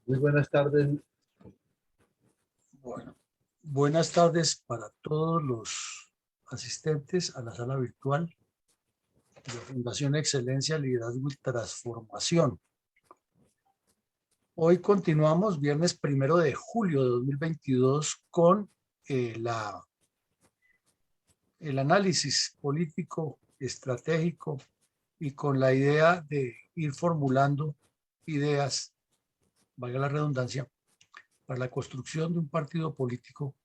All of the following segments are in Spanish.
Muy buenas tardes. Bueno, buenas tardes para todos los asistentes a la sala virtual de la Fundación Excelencia, Liderazgo y Transformación. Hoy continuamos, viernes 1 de julio de 2022, con el análisis político, estratégico y con la idea de ir formulando ideas, valga la redundancia, para la construcción de un partido político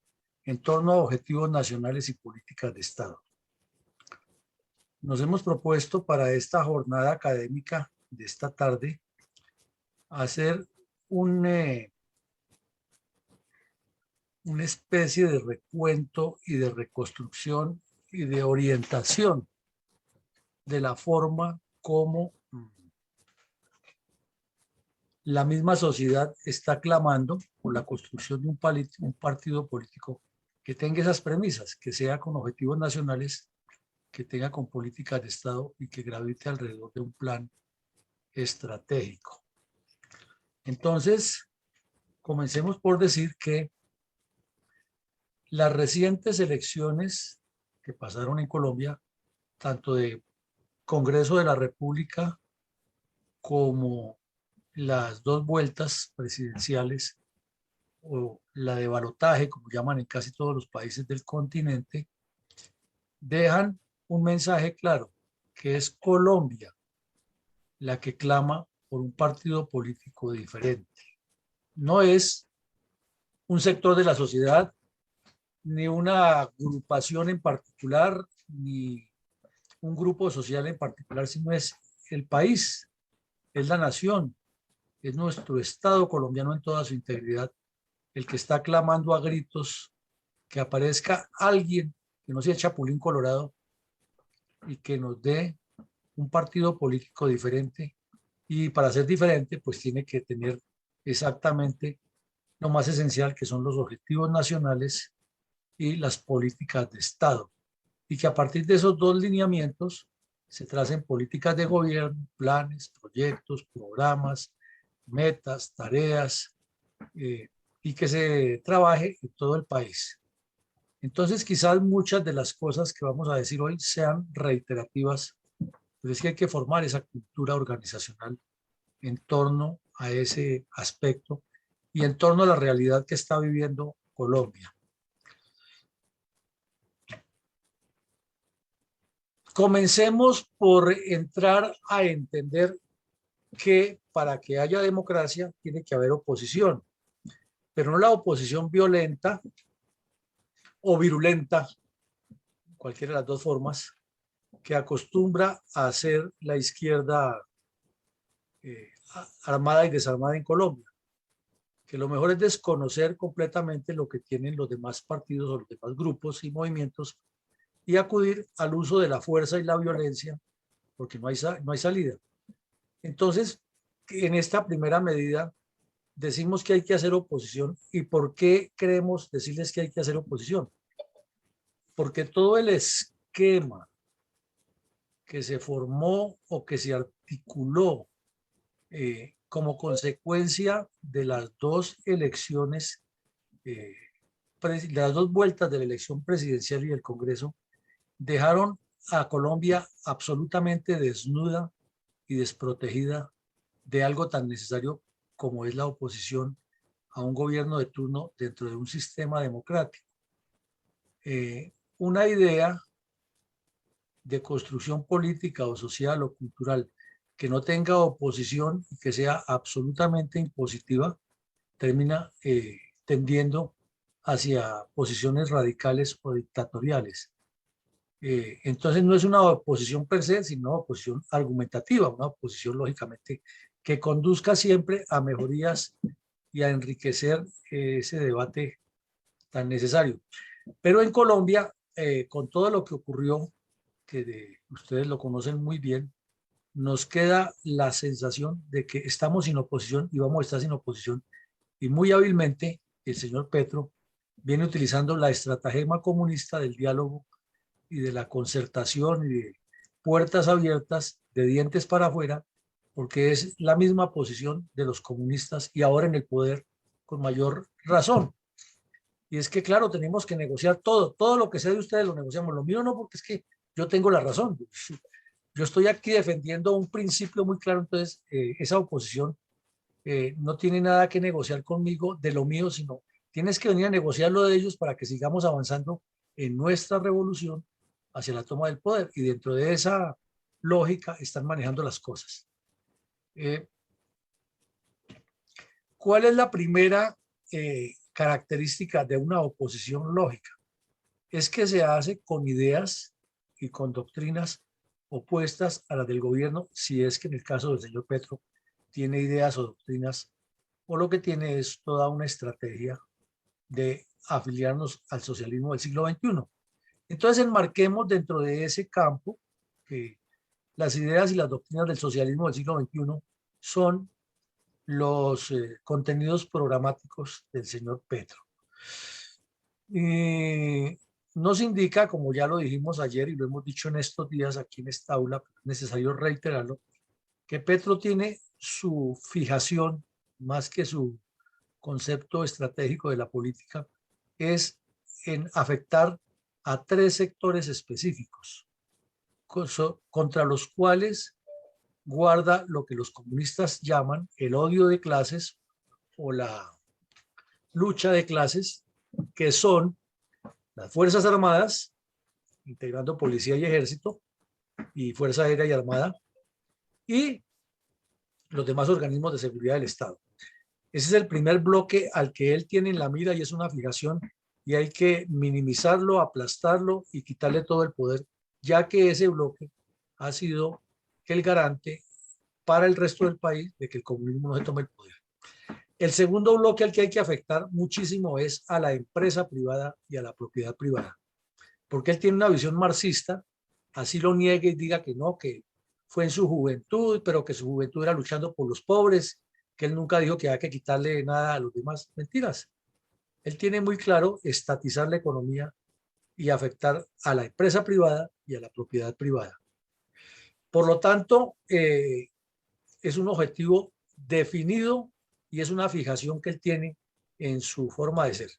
en torno a objetivos nacionales y políticas de Estado. Nos hemos propuesto para esta jornada académica de esta tarde hacer una especie de recuento y de reconstrucción y de orientación de la forma como la misma sociedad está clamando por la construcción de un partido político que tenga esas premisas, que sea con objetivos nacionales, que tenga con políticas de Estado y que gravite alrededor de un plan estratégico. Entonces, comencemos por decir que las recientes elecciones que pasaron en Colombia, tanto de Congreso de la República como las dos vueltas presidenciales o la de balotaje, como llaman en casi todos los países del continente, dejan un mensaje claro, que es Colombia la que clama por un partido político diferente. No es un sector de la sociedad, ni una agrupación en particular, ni un grupo social en particular, sino es el país, es la nación, es nuestro Estado colombiano en toda su integridad, el que está clamando a gritos que aparezca alguien que no sea Chapulín Colorado y que nos dé un partido político diferente. Y para ser diferente, pues tiene que tener exactamente lo más esencial, que son los objetivos nacionales y las políticas de Estado. Y que a partir de esos dos lineamientos se tracen políticas de gobierno, planes, proyectos, programas, metas, tareas, y que se trabaje en todo el país. Entonces, quizás muchas de las cosas que vamos a decir hoy sean reiterativas, pero es que hay que formar esa cultura organizacional en torno a ese aspecto y en torno a la realidad que está viviendo Colombia. Comencemos por entrar a entender que para que haya democracia tiene que haber oposición, pero no la oposición violenta o virulenta, cualquiera de las dos formas, que acostumbra a hacer la izquierda armada y desarmada en Colombia, que lo mejor es desconocer completamente lo que tienen los demás partidos o los demás grupos y movimientos y acudir al uso de la fuerza y la violencia, porque no hay salida. Entonces, en esta primera medida, decimos que hay que hacer oposición. ¿Y por qué queremos decirles que hay que hacer oposición? Porque todo el esquema que se formó o que se articuló como consecuencia de las dos elecciones, de las dos vueltas de la elección presidencial y del Congreso, dejaron a Colombia absolutamente desnuda y desprotegida de algo tan necesario como es la oposición a un gobierno de turno dentro de un sistema democrático. Una idea de construcción política o social o cultural que no tenga oposición y que sea absolutamente impositiva, termina tendiendo hacia posiciones radicales o dictatoriales. Entonces no es una oposición per se, sino una oposición argumentativa, una oposición lógicamente que conduzca siempre a mejorías y a enriquecer ese debate tan necesario. Pero en Colombia, con todo lo que ocurrió, que ustedes lo conocen muy bien, nos queda la sensación de que estamos sin oposición y vamos a estar sin oposición. Y muy hábilmente el señor Petro viene utilizando la estratagema comunista del diálogo y de la concertación y de puertas abiertas, de dientes para afuera, porque es la misma posición de los comunistas y ahora en el poder con mayor razón. Y es que, claro, tenemos que negociar todo, todo lo que sea de ustedes lo negociamos, lo mío no, porque es que yo tengo la razón. Yo estoy aquí defendiendo un principio muy claro, entonces esa oposición no tiene nada que negociar conmigo de lo mío, sino tienes que venir a negociar lo de ellos para que sigamos avanzando en nuestra revolución hacia la toma del poder. Y dentro de esa lógica están manejando las cosas. Eh, ¿Cuál es la primera característica de una oposición lógica? Es que se hace con ideas y con doctrinas opuestas a las del gobierno, si es que en el caso del señor Petro tiene ideas o doctrinas, o lo que tiene es toda una estrategia de afiliarnos al socialismo del siglo XXI. Entonces enmarquemos dentro de ese campo que las ideas y las doctrinas del socialismo del siglo XXI son los contenidos programáticos del señor Petro. Y nos indica, como ya lo dijimos ayer y lo hemos dicho en estos días aquí en esta aula, es necesario reiterarlo, que Petro tiene su fijación, más que su concepto estratégico de la política, es en afectar a tres sectores específicos, contra los cuales guarda lo que los comunistas llaman el odio de clases o la lucha de clases, que son las Fuerzas Armadas, integrando policía y ejército, y Fuerza Aérea y Armada, y los demás organismos de seguridad del Estado. Ese es el primer bloque al que él tiene en la mira y es una fijación y hay que minimizarlo, aplastarlo y quitarle todo el poder, ya que ese bloque ha sido el garante para el resto del país de que el comunismo no se tome el poder. El segundo bloque al que hay que afectar muchísimo es a la empresa privada y a la propiedad privada, porque él tiene una visión marxista, así lo niegue y diga que no, que fue en su juventud, pero que su juventud era luchando por los pobres, que él nunca dijo que había que quitarle nada a los demás. Mentiras. Él tiene muy claro estatizar la economía y afectar a la empresa privada y a la propiedad privada. Por lo tanto, es un objetivo definido y es una fijación que él tiene en su forma de ser.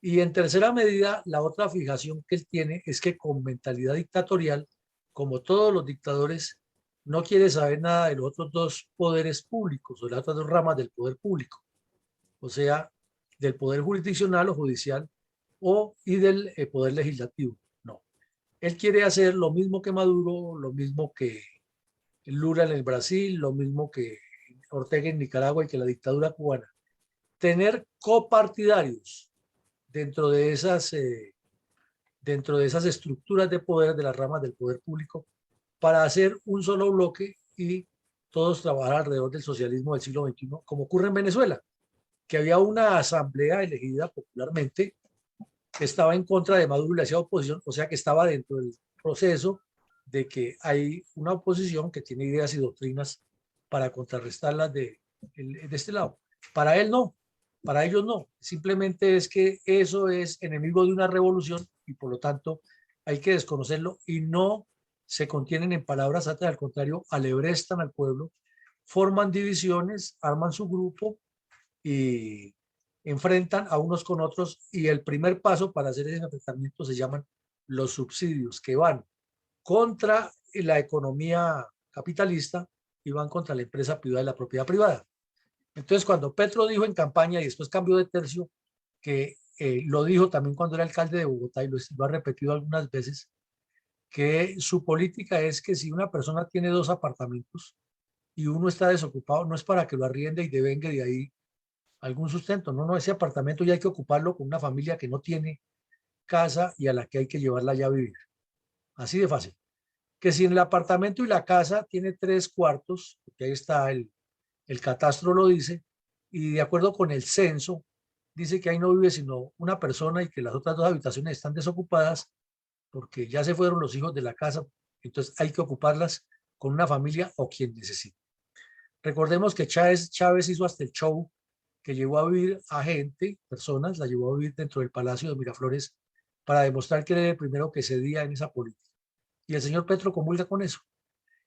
Y en tercera medida, la otra fijación que él tiene es que con mentalidad dictatorial, como todos los dictadores, no quiere saber nada de los otros dos poderes públicos o las otras dos ramas del poder público, o sea, del poder jurisdiccional o judicial y del poder legislativo. No. Él quiere hacer lo mismo que Maduro, lo mismo que Lula en el Brasil, lo mismo que Ortega en Nicaragua y que la dictadura cubana. Tener copartidarios dentro de esas estructuras de poder de las ramas del poder público para hacer un solo bloque y todos trabajar alrededor del socialismo del siglo XXI, como ocurre en Venezuela, que había una asamblea elegida popularmente que estaba en contra de Maduro y le hacía oposición, o sea que estaba dentro del proceso de que hay una oposición que tiene ideas y doctrinas para contrarrestarlas de este lado. Para él no, para ellos no, simplemente es que eso es enemigo de una revolución y por lo tanto hay que desconocerlo y no se contienen en palabras altas, al contrario, alebrestan al pueblo, forman divisiones, arman su grupo y enfrentan a unos con otros y el primer paso para hacer ese enfrentamiento se llaman los subsidios, que van contra la economía capitalista y van contra la empresa privada y la propiedad privada. Entonces, cuando Petro dijo en campaña y después cambió de tercio, que lo dijo también cuando era alcalde de Bogotá y lo ha repetido algunas veces, que su política es que si una persona tiene dos apartamentos y uno está desocupado, no es para que lo arriende y devengue de ahí algún sustento. No, no, ese apartamento ya hay que ocuparlo con una familia que no tiene casa y a la que hay que llevarla ya a vivir. Así de fácil. Que si en el apartamento y la casa tiene 3 cuartos, porque ahí está el catastro lo dice, y de acuerdo con el censo, dice que ahí no vive sino una persona y que las otras 2 habitaciones están desocupadas porque ya se fueron los hijos de la casa, entonces hay que ocuparlas con una familia o quien necesite. Recordemos que Chávez hizo hasta el show que llevó a vivir a gente, personas, la llevó a vivir dentro del Palacio de Miraflores para demostrar que era el primero que cedía en esa política. Y el señor Petro comulga con eso.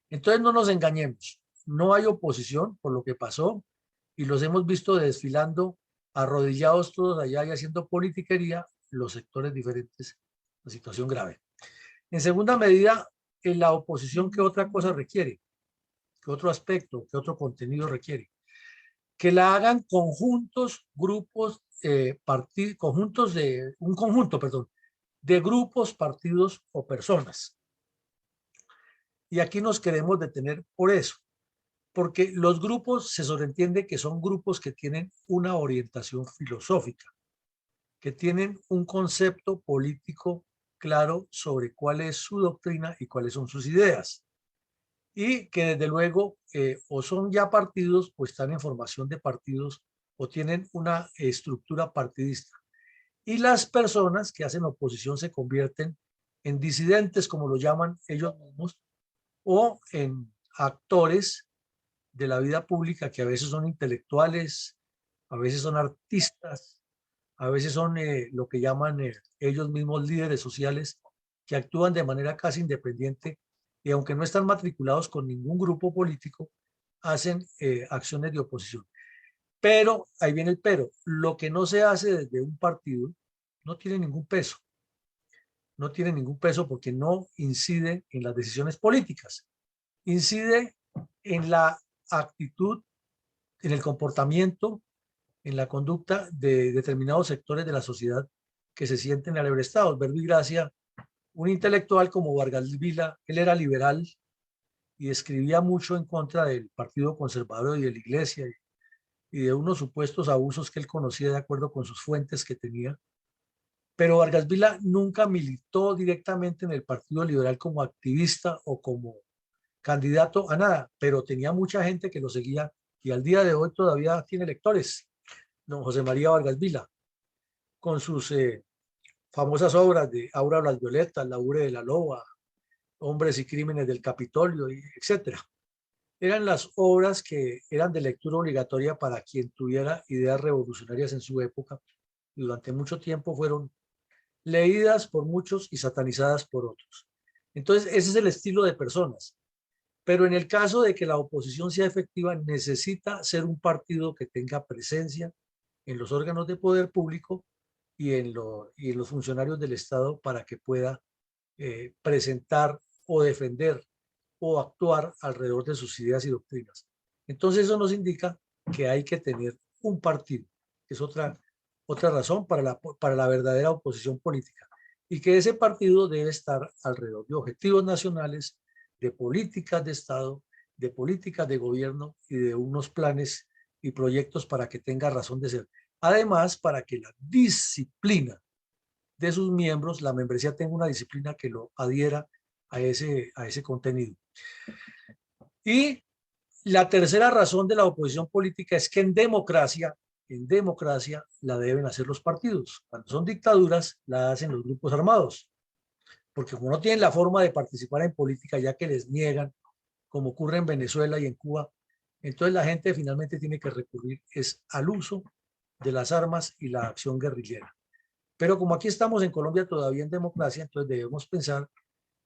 Entonces no nos engañemos. no hay oposición por lo que pasó y los hemos visto desfilando arrodillados todos allá y haciendo politiquería los sectores diferentes, la situación grave. En segunda medida, en la oposición, ¿qué otra cosa requiere? ¿Qué otro aspecto, qué otro contenido requiere? Que la hagan conjuntos, grupos, conjuntos de, un conjunto, perdón, de grupos, partidos o personas. Y aquí nos queremos detener por eso, porque los grupos se sobreentiende que son grupos que tienen una orientación filosófica, que tienen un concepto político claro sobre cuál es su doctrina y cuáles son sus ideas. Y que desde luego o son ya partidos o están en formación de partidos o tienen una estructura partidista. Y las personas que hacen oposición se convierten en disidentes, como lo llaman ellos mismos, o en actores de la vida pública que a veces son intelectuales, a veces son artistas, a veces son lo que llaman ellos mismos líderes sociales que actúan de manera casi independiente y aunque no están matriculados con ningún grupo político, hacen acciones de oposición. Pero, ahí viene el pero, lo que no se hace desde un partido no tiene ningún peso, no tiene ningún peso porque no incide en las decisiones políticas, incide en la actitud, en el comportamiento, en la conducta de determinados sectores de la sociedad que se sienten alebrestados. Verbo y Gracia, un intelectual como Vargas Vila, él era liberal y escribía mucho en contra del Partido Conservador y de la Iglesia y de unos supuestos abusos que él conocía de acuerdo con sus fuentes que tenía. Pero Vargas Vila nunca militó directamente en el Partido Liberal como activista o como candidato a nada, pero tenía mucha gente que lo seguía y al día de hoy todavía tiene lectores. Don José María Vargas Vila, con sus famosas obras de Aura Las Violetas, Laure de la Loba, Hombres y Crímenes del Capitolio, etcétera. Eran las obras que eran de lectura obligatoria para quien tuviera ideas revolucionarias en su época y durante mucho tiempo fueron leídas por muchos y satanizadas por otros. Entonces, ese es el estilo de personas. Pero en el caso de que la oposición sea efectiva, necesita ser un partido que tenga presencia en los órganos de poder público y en los funcionarios del Estado para que pueda presentar o defender o actuar alrededor de sus ideas y doctrinas. Entonces eso nos indica que hay que tener un partido, que es otra razón para la verdadera oposición política, y que ese partido debe estar alrededor de objetivos nacionales, de políticas de Estado, de políticas de gobierno y de unos planes y proyectos para que tenga razón de ser. Además, para que la disciplina de sus miembros, la membresía tenga una disciplina que lo adhiera a ese contenido. Y la tercera razón de la oposición política es que en democracia la deben hacer los partidos. Cuando son dictaduras, la hacen los grupos armados. Porque como no tienen la forma de participar en política, ya que les niegan, como ocurre en Venezuela y en Cuba, entonces la gente finalmente tiene que recurrir es al uso de las armas y la acción guerrillera. Pero como aquí estamos en Colombia todavía en democracia, entonces debemos pensar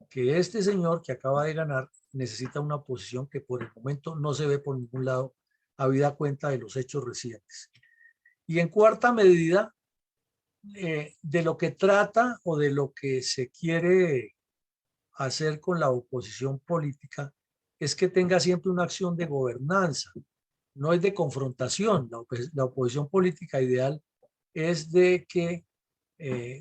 que este señor que acaba de ganar necesita una posición que por el momento no se ve por ningún lado, habida cuenta de los hechos recientes. Y en cuarta medida, de lo que trata o de lo que se quiere hacer con la oposición política es que tenga siempre una acción de gobernanza, no es de confrontación. La oposición política ideal es de que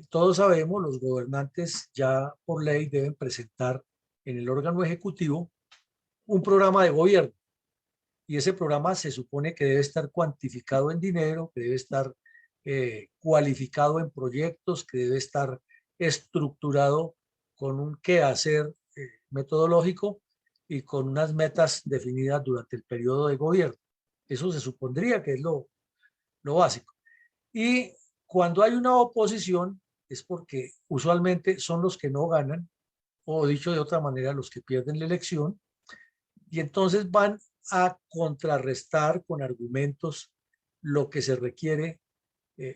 todos sabemos, los gobernantes ya por ley deben presentar en el órgano ejecutivo un programa de gobierno y ese programa se supone que debe estar cuantificado en dinero, que debe estar cualificado en proyectos, que debe estar estructurado con un quehacer metodológico y con unas metas definidas durante el periodo de gobierno. Eso se supondría que es lo básico. Y cuando hay una oposición es porque usualmente son los que no ganan, o dicho de otra manera, los que pierden la elección, y entonces van a contrarrestar con argumentos lo que se requiere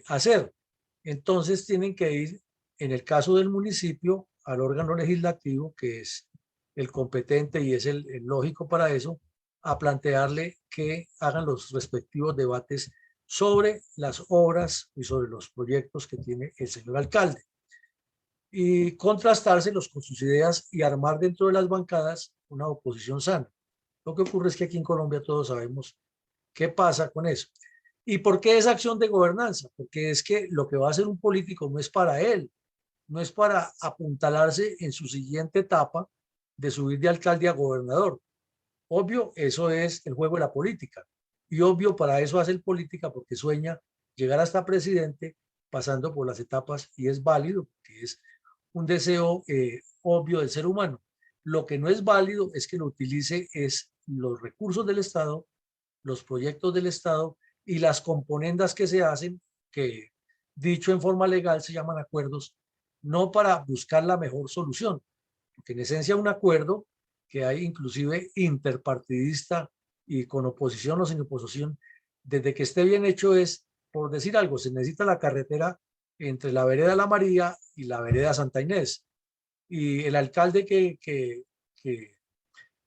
hacer. Entonces tienen que ir, en el caso del municipio, al órgano legislativo, que es el competente y es el lógico para eso, a plantearle que hagan los respectivos debates sobre las obras y sobre los proyectos que tiene el señor alcalde y contrastárselos con sus ideas y armar dentro de las bancadas una oposición sana. Lo que ocurre es que aquí en Colombia todos sabemos qué pasa con eso. ¿Y por qué esa acción de gobernanza? Porque es que lo que va a hacer un político no es para él, no es para apuntalarse en su siguiente etapa de subir de alcalde a gobernador. Obvio, eso es el juego de la política. Y obvio, para eso hace el política, porque sueña llegar hasta presidente pasando por las etapas y es válido, porque es un deseo obvio del ser humano. Lo que no es válido es que lo utilice es los recursos del Estado, los proyectos del Estado y las componendas que se hacen, que dicho en forma legal se llaman acuerdos, no para buscar la mejor solución, porque en esencia un acuerdo que hay inclusive interpartidista y con oposición o sin oposición, desde que esté bien hecho es, por decir algo, se necesita la carretera entre la vereda La María y la vereda Santa Inés. Y el alcalde que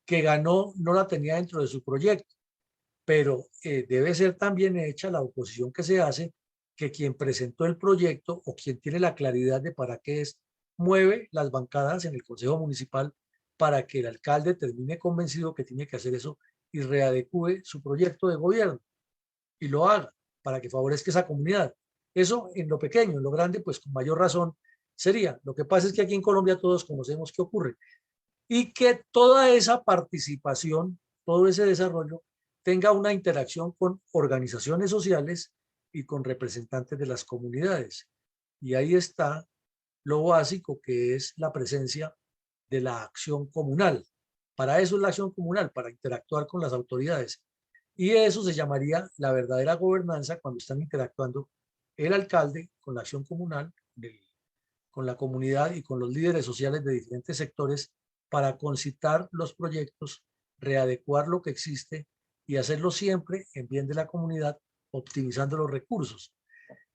ganó no la tenía dentro de su proyecto, pero debe ser también hecha la oposición que se hace, que quien presentó el proyecto o quien tiene la claridad de para qué es, mueve las bancadas en el Consejo Municipal para que el alcalde termine convencido que tiene que hacer eso y readecue su proyecto de gobierno y lo haga para que favorezca esa comunidad. Eso en lo pequeño, en lo grande, pues con mayor razón sería. Lo que pasa es que aquí en Colombia todos conocemos qué ocurre y que toda esa participación, todo ese desarrollo tenga una interacción con organizaciones sociales y con representantes de las comunidades. Y ahí está lo básico, que es la presencia de la acción comunal. Para eso es la acción comunal, para interactuar con las autoridades. Y eso se llamaría la verdadera gobernanza cuando están interactuando el alcalde con la acción comunal, con la comunidad y con los líderes sociales de diferentes sectores para concitar los proyectos, readecuar lo que existe y hacerlo siempre en bien de la comunidad, optimizando los recursos.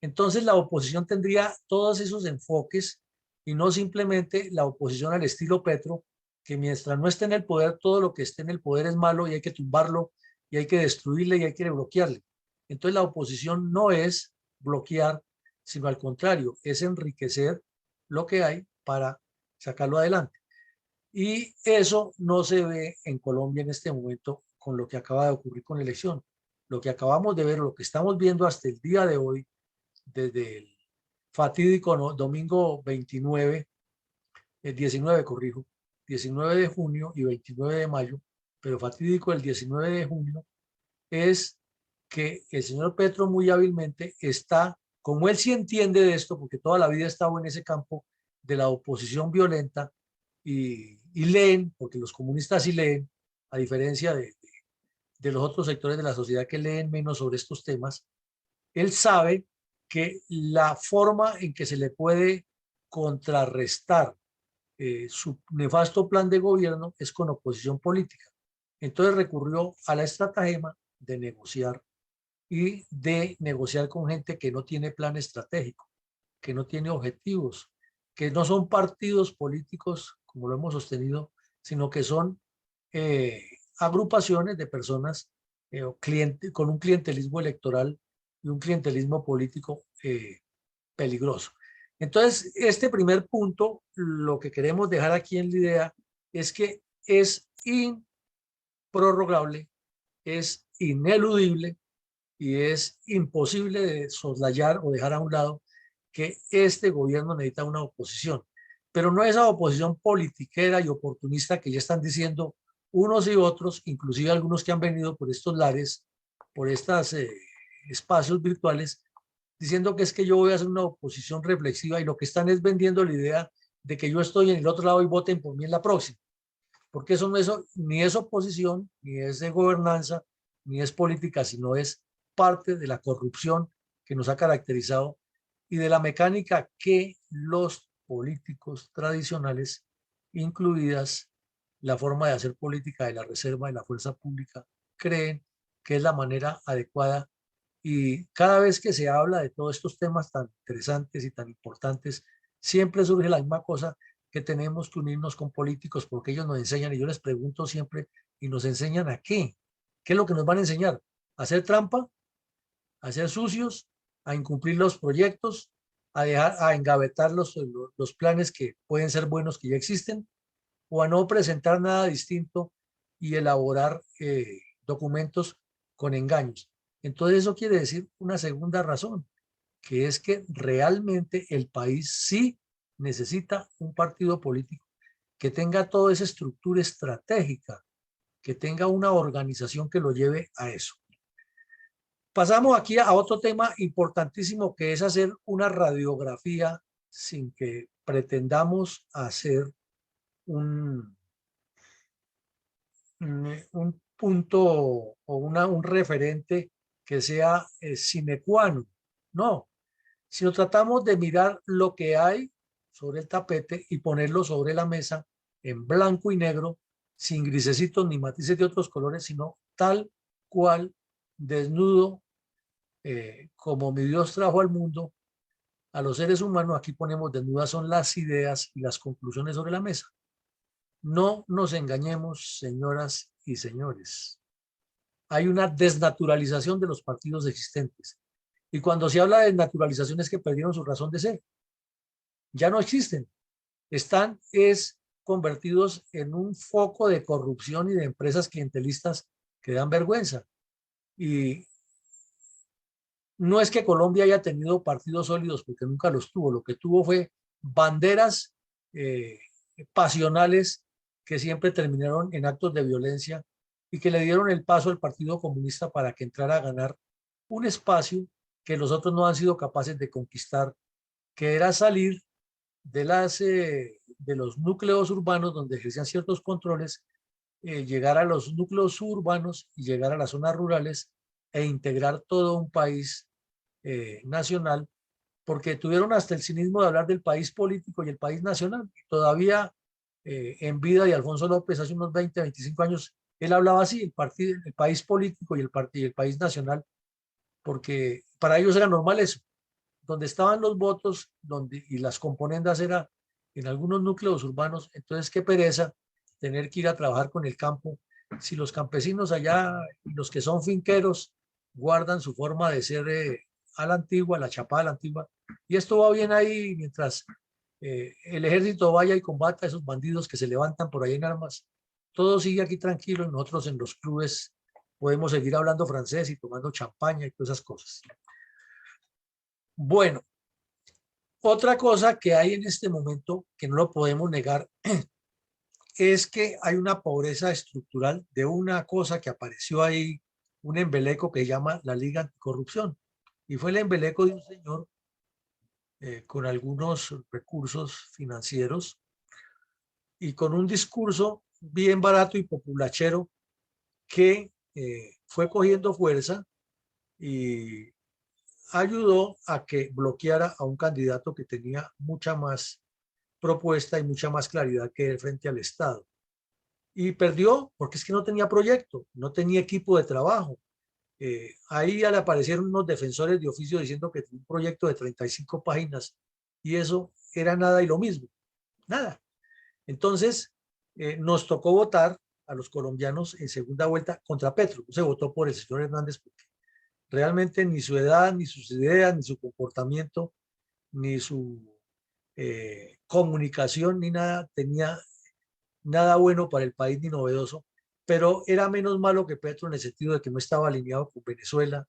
Entonces la oposición tendría todos esos enfoques y no simplemente la oposición al estilo Petro, que mientras no esté en el poder, todo lo que esté en el poder es malo y hay que tumbarlo y hay que destruirle y hay que bloquearle. Entonces la oposición no es bloquear, sino al contrario, es enriquecer lo que hay para sacarlo adelante. Y eso no se ve en Colombia en este momento con lo que acaba de ocurrir con la elección. Lo que acabamos de ver, lo que estamos viendo hasta el día de hoy, desde el fatídico domingo 29, el 19, corrijo, 19 de junio y 29 de mayo, pero fatídico el 19 de junio, es que el señor Petro muy hábilmente está, como él sí entiende de esto, porque toda la vida ha estado en ese campo de la oposición violenta y leen, porque los comunistas sí leen, a diferencia de los otros sectores de la sociedad que leen menos sobre estos temas, él sabe que la forma en que se le puede contrarrestar su nefasto plan de gobierno es con oposición política. Entonces recurrió a la estratagema de negociar y de negociar con gente que no tiene plan estratégico, que no tiene objetivos, que no son partidos políticos, como lo hemos sostenido, sino que son eh, agrupaciones de personas con un clientelismo electoral y un clientelismo político peligroso. Entonces, este primer punto, lo que queremos dejar aquí en la idea es que es improrrogable, es ineludible y es imposible de soslayar o dejar a un lado que este gobierno necesita una oposición, pero no esa oposición politiquera y oportunista que ya están diciendo unos y otros, inclusive algunos que han venido por estos lares, por estos espacios virtuales, diciendo que es que yo voy a hacer una oposición reflexiva y lo que están es vendiendo la idea de que yo estoy en el otro lado y voten por mí en la próxima, porque eso no es, ni es oposición, ni es de gobernanza, ni es política, sino es parte de la corrupción que nos ha caracterizado y de la mecánica que los políticos tradicionales, incluidas la forma de hacer política de la reserva y la fuerza pública, creen que es la manera adecuada. Y cada vez que se habla de todos estos temas tan interesantes y tan importantes, siempre surge la misma cosa, que tenemos que unirnos con políticos porque ellos nos enseñan, y yo les pregunto siempre, ¿y nos enseñan a qué? ¿Qué es lo que nos van a enseñar? ¿A hacer trampa? ¿A ser sucios? ¿A incumplir los proyectos? ¿A engavetar los planes que pueden ser buenos que ya existen? ¿O a no presentar nada distinto y elaborar documentos con engaños? Entonces eso quiere decir una segunda razón, que es que realmente el país sí necesita un partido político que tenga toda esa estructura estratégica, que tenga una organización que lo lleve a eso. Pasamos aquí a otro tema importantísimo, que es hacer una radiografía sin que pretendamos hacer un, un punto o un referente que sea sine qua non. No, sino tratamos de mirar lo que hay sobre el tapete y ponerlo sobre la mesa en blanco y negro, sin grisecitos ni matices de otros colores, sino tal cual, desnudo, como mi Dios trajo al mundo a los seres humanos. Aquí ponemos desnudas son las ideas y las conclusiones sobre la mesa. No nos engañemos, señoras y señores. Hay una desnaturalización de los partidos existentes. Y cuando se habla de desnaturalización es que perdieron su razón de ser. Ya no existen. Están convertidos en un foco de corrupción y de empresas clientelistas que dan vergüenza. Y no es que Colombia haya tenido partidos sólidos, porque nunca los tuvo. Lo que tuvo fue banderas eh, pasionales que siempre terminaron en actos de violencia y que le dieron el paso al Partido Comunista para que entrara a ganar un espacio que los otros no han sido capaces de conquistar, que era salir de los núcleos urbanos donde ejercían ciertos controles, llegar a los núcleos suburbanos y llegar a las zonas rurales e integrar todo un país nacional, porque tuvieron hasta el cinismo de hablar del país político y el país nacional. Y todavía en vida de Alfonso López, hace unos 20, 25 años, él hablaba así, el país político y el país nacional, porque para ellos era normal eso. Donde estaban los votos y las componendas era en algunos núcleos urbanos. Entonces, qué pereza tener que ir a trabajar con el campo. Si los campesinos allá, los que son finqueros, guardan su forma de ser a la antigua, la chapada a la antigua, y esto va bien ahí mientras el ejército vaya y combata a esos bandidos que se levantan por ahí en armas. Todo sigue aquí tranquilo y nosotros en los clubes podemos seguir hablando francés y tomando champaña y todas esas cosas. Bueno, otra cosa que hay en este momento, que no lo podemos negar, es que hay una pobreza estructural de una cosa que apareció ahí, un embeleco que se llama la Liga Anticorrupción. Y fue el embeleco de un señor con algunos recursos financieros y con un discurso bien barato y populachero que fue cogiendo fuerza y ayudó a que bloqueara a un candidato que tenía mucha más propuesta y mucha más claridad que él frente al Estado. Y perdió porque es que no tenía proyecto, no tenía equipo de trabajo. Ahí ya le aparecieron unos defensores de oficio diciendo que tenía un proyecto de 35 páginas y eso era nada y lo mismo, nada. Entonces, nos tocó votar a los colombianos en segunda vuelta contra Petro. No se votó por el señor Hernández porque realmente ni su edad, ni sus ideas, ni su comportamiento, ni su comunicación, ni nada tenía nada bueno para el país ni novedoso, pero era menos malo que Petro en el sentido de que no estaba alineado con Venezuela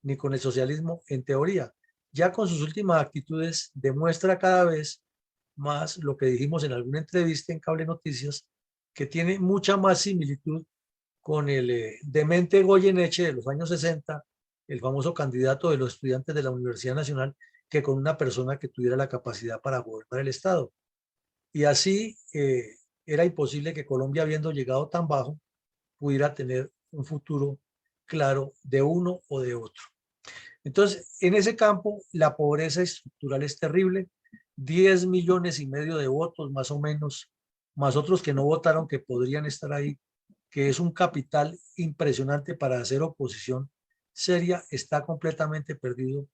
ni con el socialismo en teoría. Ya con sus últimas actitudes demuestra cada vez más lo que dijimos en alguna entrevista en Cable Noticias, que tiene mucha más similitud con el demente Goyeneche de los años 60, el famoso candidato de los estudiantes de la Universidad Nacional, que con una persona que tuviera la capacidad para gobernar el Estado. Y así era imposible que Colombia, habiendo llegado tan bajo, pudiera tener un futuro claro de uno o de otro. Entonces, en ese campo, la pobreza estructural es terrible. 10,5 millones de votos, más o menos, más otros que no votaron, que podrían estar ahí, que es un capital impresionante para hacer oposición seria, está completamente perdido.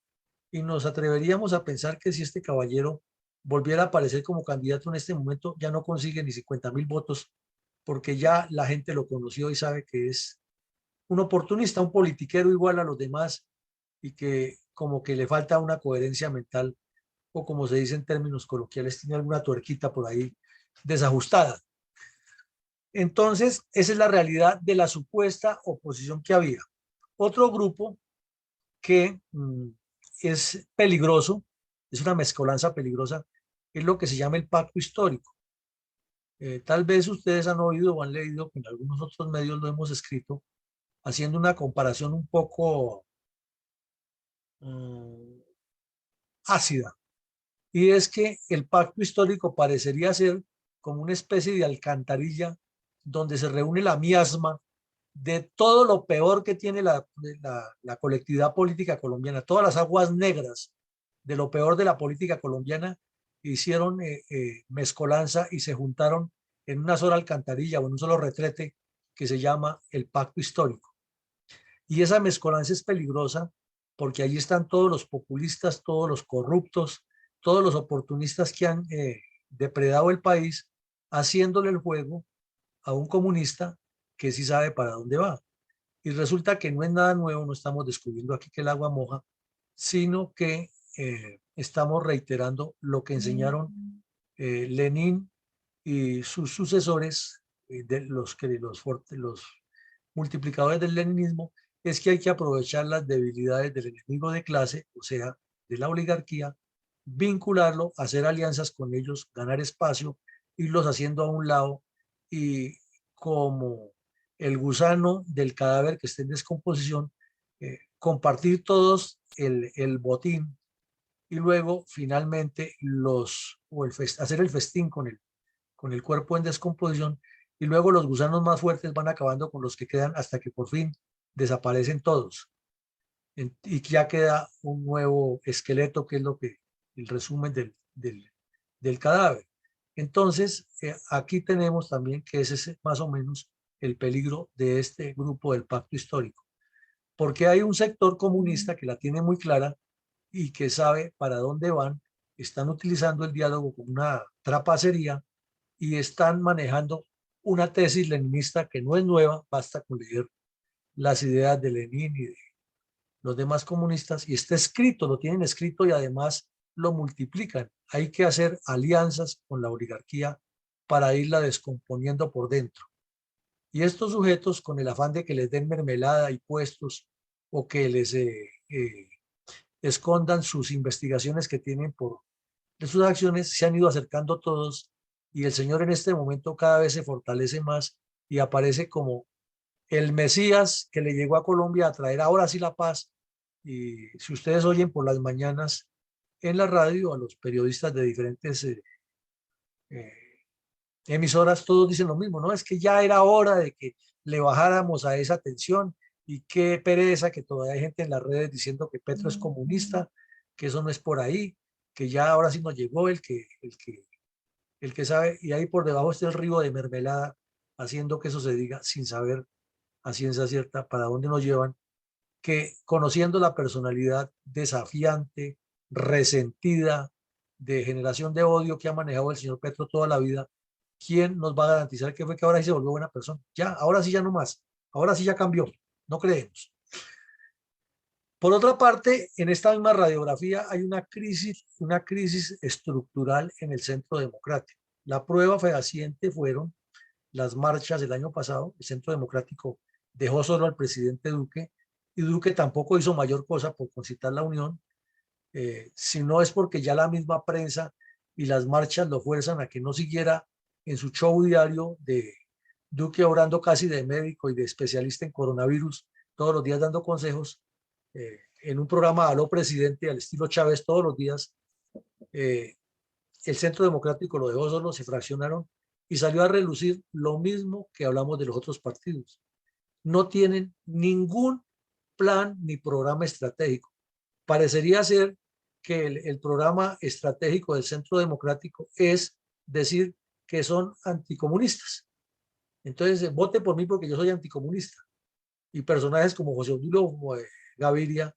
Y nos atreveríamos a pensar que si este caballero volviera a aparecer como candidato en este momento, ya no consigue ni 50,000 votos, porque ya la gente lo conoció y sabe que es un oportunista, un politiquero igual a los demás y que como que le falta una coherencia mental o como se dice en términos coloquiales, tiene alguna tuerquita por ahí desajustada. Entonces, esa es la realidad de la supuesta oposición que había. Otro grupo que es peligroso, es una mezcolanza peligrosa, es lo que se llama el pacto histórico. Tal vez ustedes han oído o han leído, que en algunos otros medios lo hemos escrito, haciendo una comparación un poco mm, ácida. Y es que el pacto histórico parecería ser como una especie de alcantarilla donde se reúne la miasma de todo lo peor que tiene la colectividad política colombiana, todas las aguas negras de lo peor de la política colombiana hicieron mezcolanza y se juntaron en una sola alcantarilla o en un solo retrete que se llama el pacto histórico. Y esa mezcolanza es peligrosa porque allí están todos los populistas, todos los corruptos, todos los oportunistas que han depredado el país, haciéndole el juego a un comunista que sí sabe para dónde va. Y resulta que no es nada nuevo, no estamos descubriendo aquí que el agua moja, sino que estamos reiterando lo que enseñaron Lenin y sus sucesores, de los multiplicadores del leninismo, es que hay que aprovechar las debilidades del enemigo de clase, o sea, de la oligarquía, vincularlo, hacer alianzas con ellos, ganar espacio, irlos haciendo a un lado y como el gusano del cadáver que esté en descomposición, compartir todos el botín y luego finalmente hacer el festín con el cuerpo en descomposición y luego los gusanos más fuertes van acabando con los que quedan hasta que por fin desaparecen todos y ya queda un nuevo esqueleto que es lo que el resumen del cadáver. Entonces, aquí tenemos también que ese es más o menos el peligro de este grupo del pacto histórico, porque hay un sector comunista que la tiene muy clara y que sabe para dónde van, están utilizando el diálogo como una trapacería y están manejando una tesis leninista que no es nueva, basta con leer las ideas de Lenin y de los demás comunistas, y está escrito, lo tienen escrito y además lo multiplican. Hay que hacer alianzas con la oligarquía para irla descomponiendo por dentro. Y estos sujetos, con el afán de que les den mermelada y puestos o que les escondan sus investigaciones que tienen por de sus acciones, se han ido acercando todos y el Señor en este momento cada vez se fortalece más y aparece como el Mesías que le llegó a Colombia a traer ahora sí la paz. Y si ustedes oyen por las mañanas en la radio a los periodistas de diferentes eh, emisoras, todos dicen lo mismo, ¿no? Es que ya era hora de que le bajáramos a esa tensión y qué pereza que todavía hay gente en las redes diciendo que Petro es comunista, que eso no es por ahí, que ya ahora sí nos llegó el que sabe, y ahí por debajo está el río de mermelada haciendo que eso se diga sin saber a ciencia cierta para dónde nos llevan, que conociendo la personalidad desafiante, resentida, de generación de odio que ha manejado el señor Petro toda la vida, ¿quién nos va a garantizar que fue que ahora sí se volvió buena persona? Ya, ahora sí ya no más, ahora sí ya cambió, no creemos. Por otra parte, en esta misma radiografía hay una crisis estructural en el centro democrático. La prueba fehaciente fueron las marchas del año pasado. El centro democrático dejó solo al presidente Duque y Duque tampoco hizo mayor cosa por concitar la unión, si no es porque ya la misma prensa y las marchas lo fuerzan a que no siguiera en su show diario de Duque obrando casi de médico y de especialista en coronavirus, todos los días dando consejos, en un programa Aló Presidente al estilo Chávez todos los días. eh, el Centro Democrático lo dejó solo, se fraccionaron y salió a relucir lo mismo que hablamos de los otros partidos. No tienen ningún plan ni programa estratégico. Parecería ser que el programa estratégico del Centro Democrático es decir que son anticomunistas. Entonces, vote por mí porque yo soy anticomunista. Y personajes como José Obdulio Gaviria,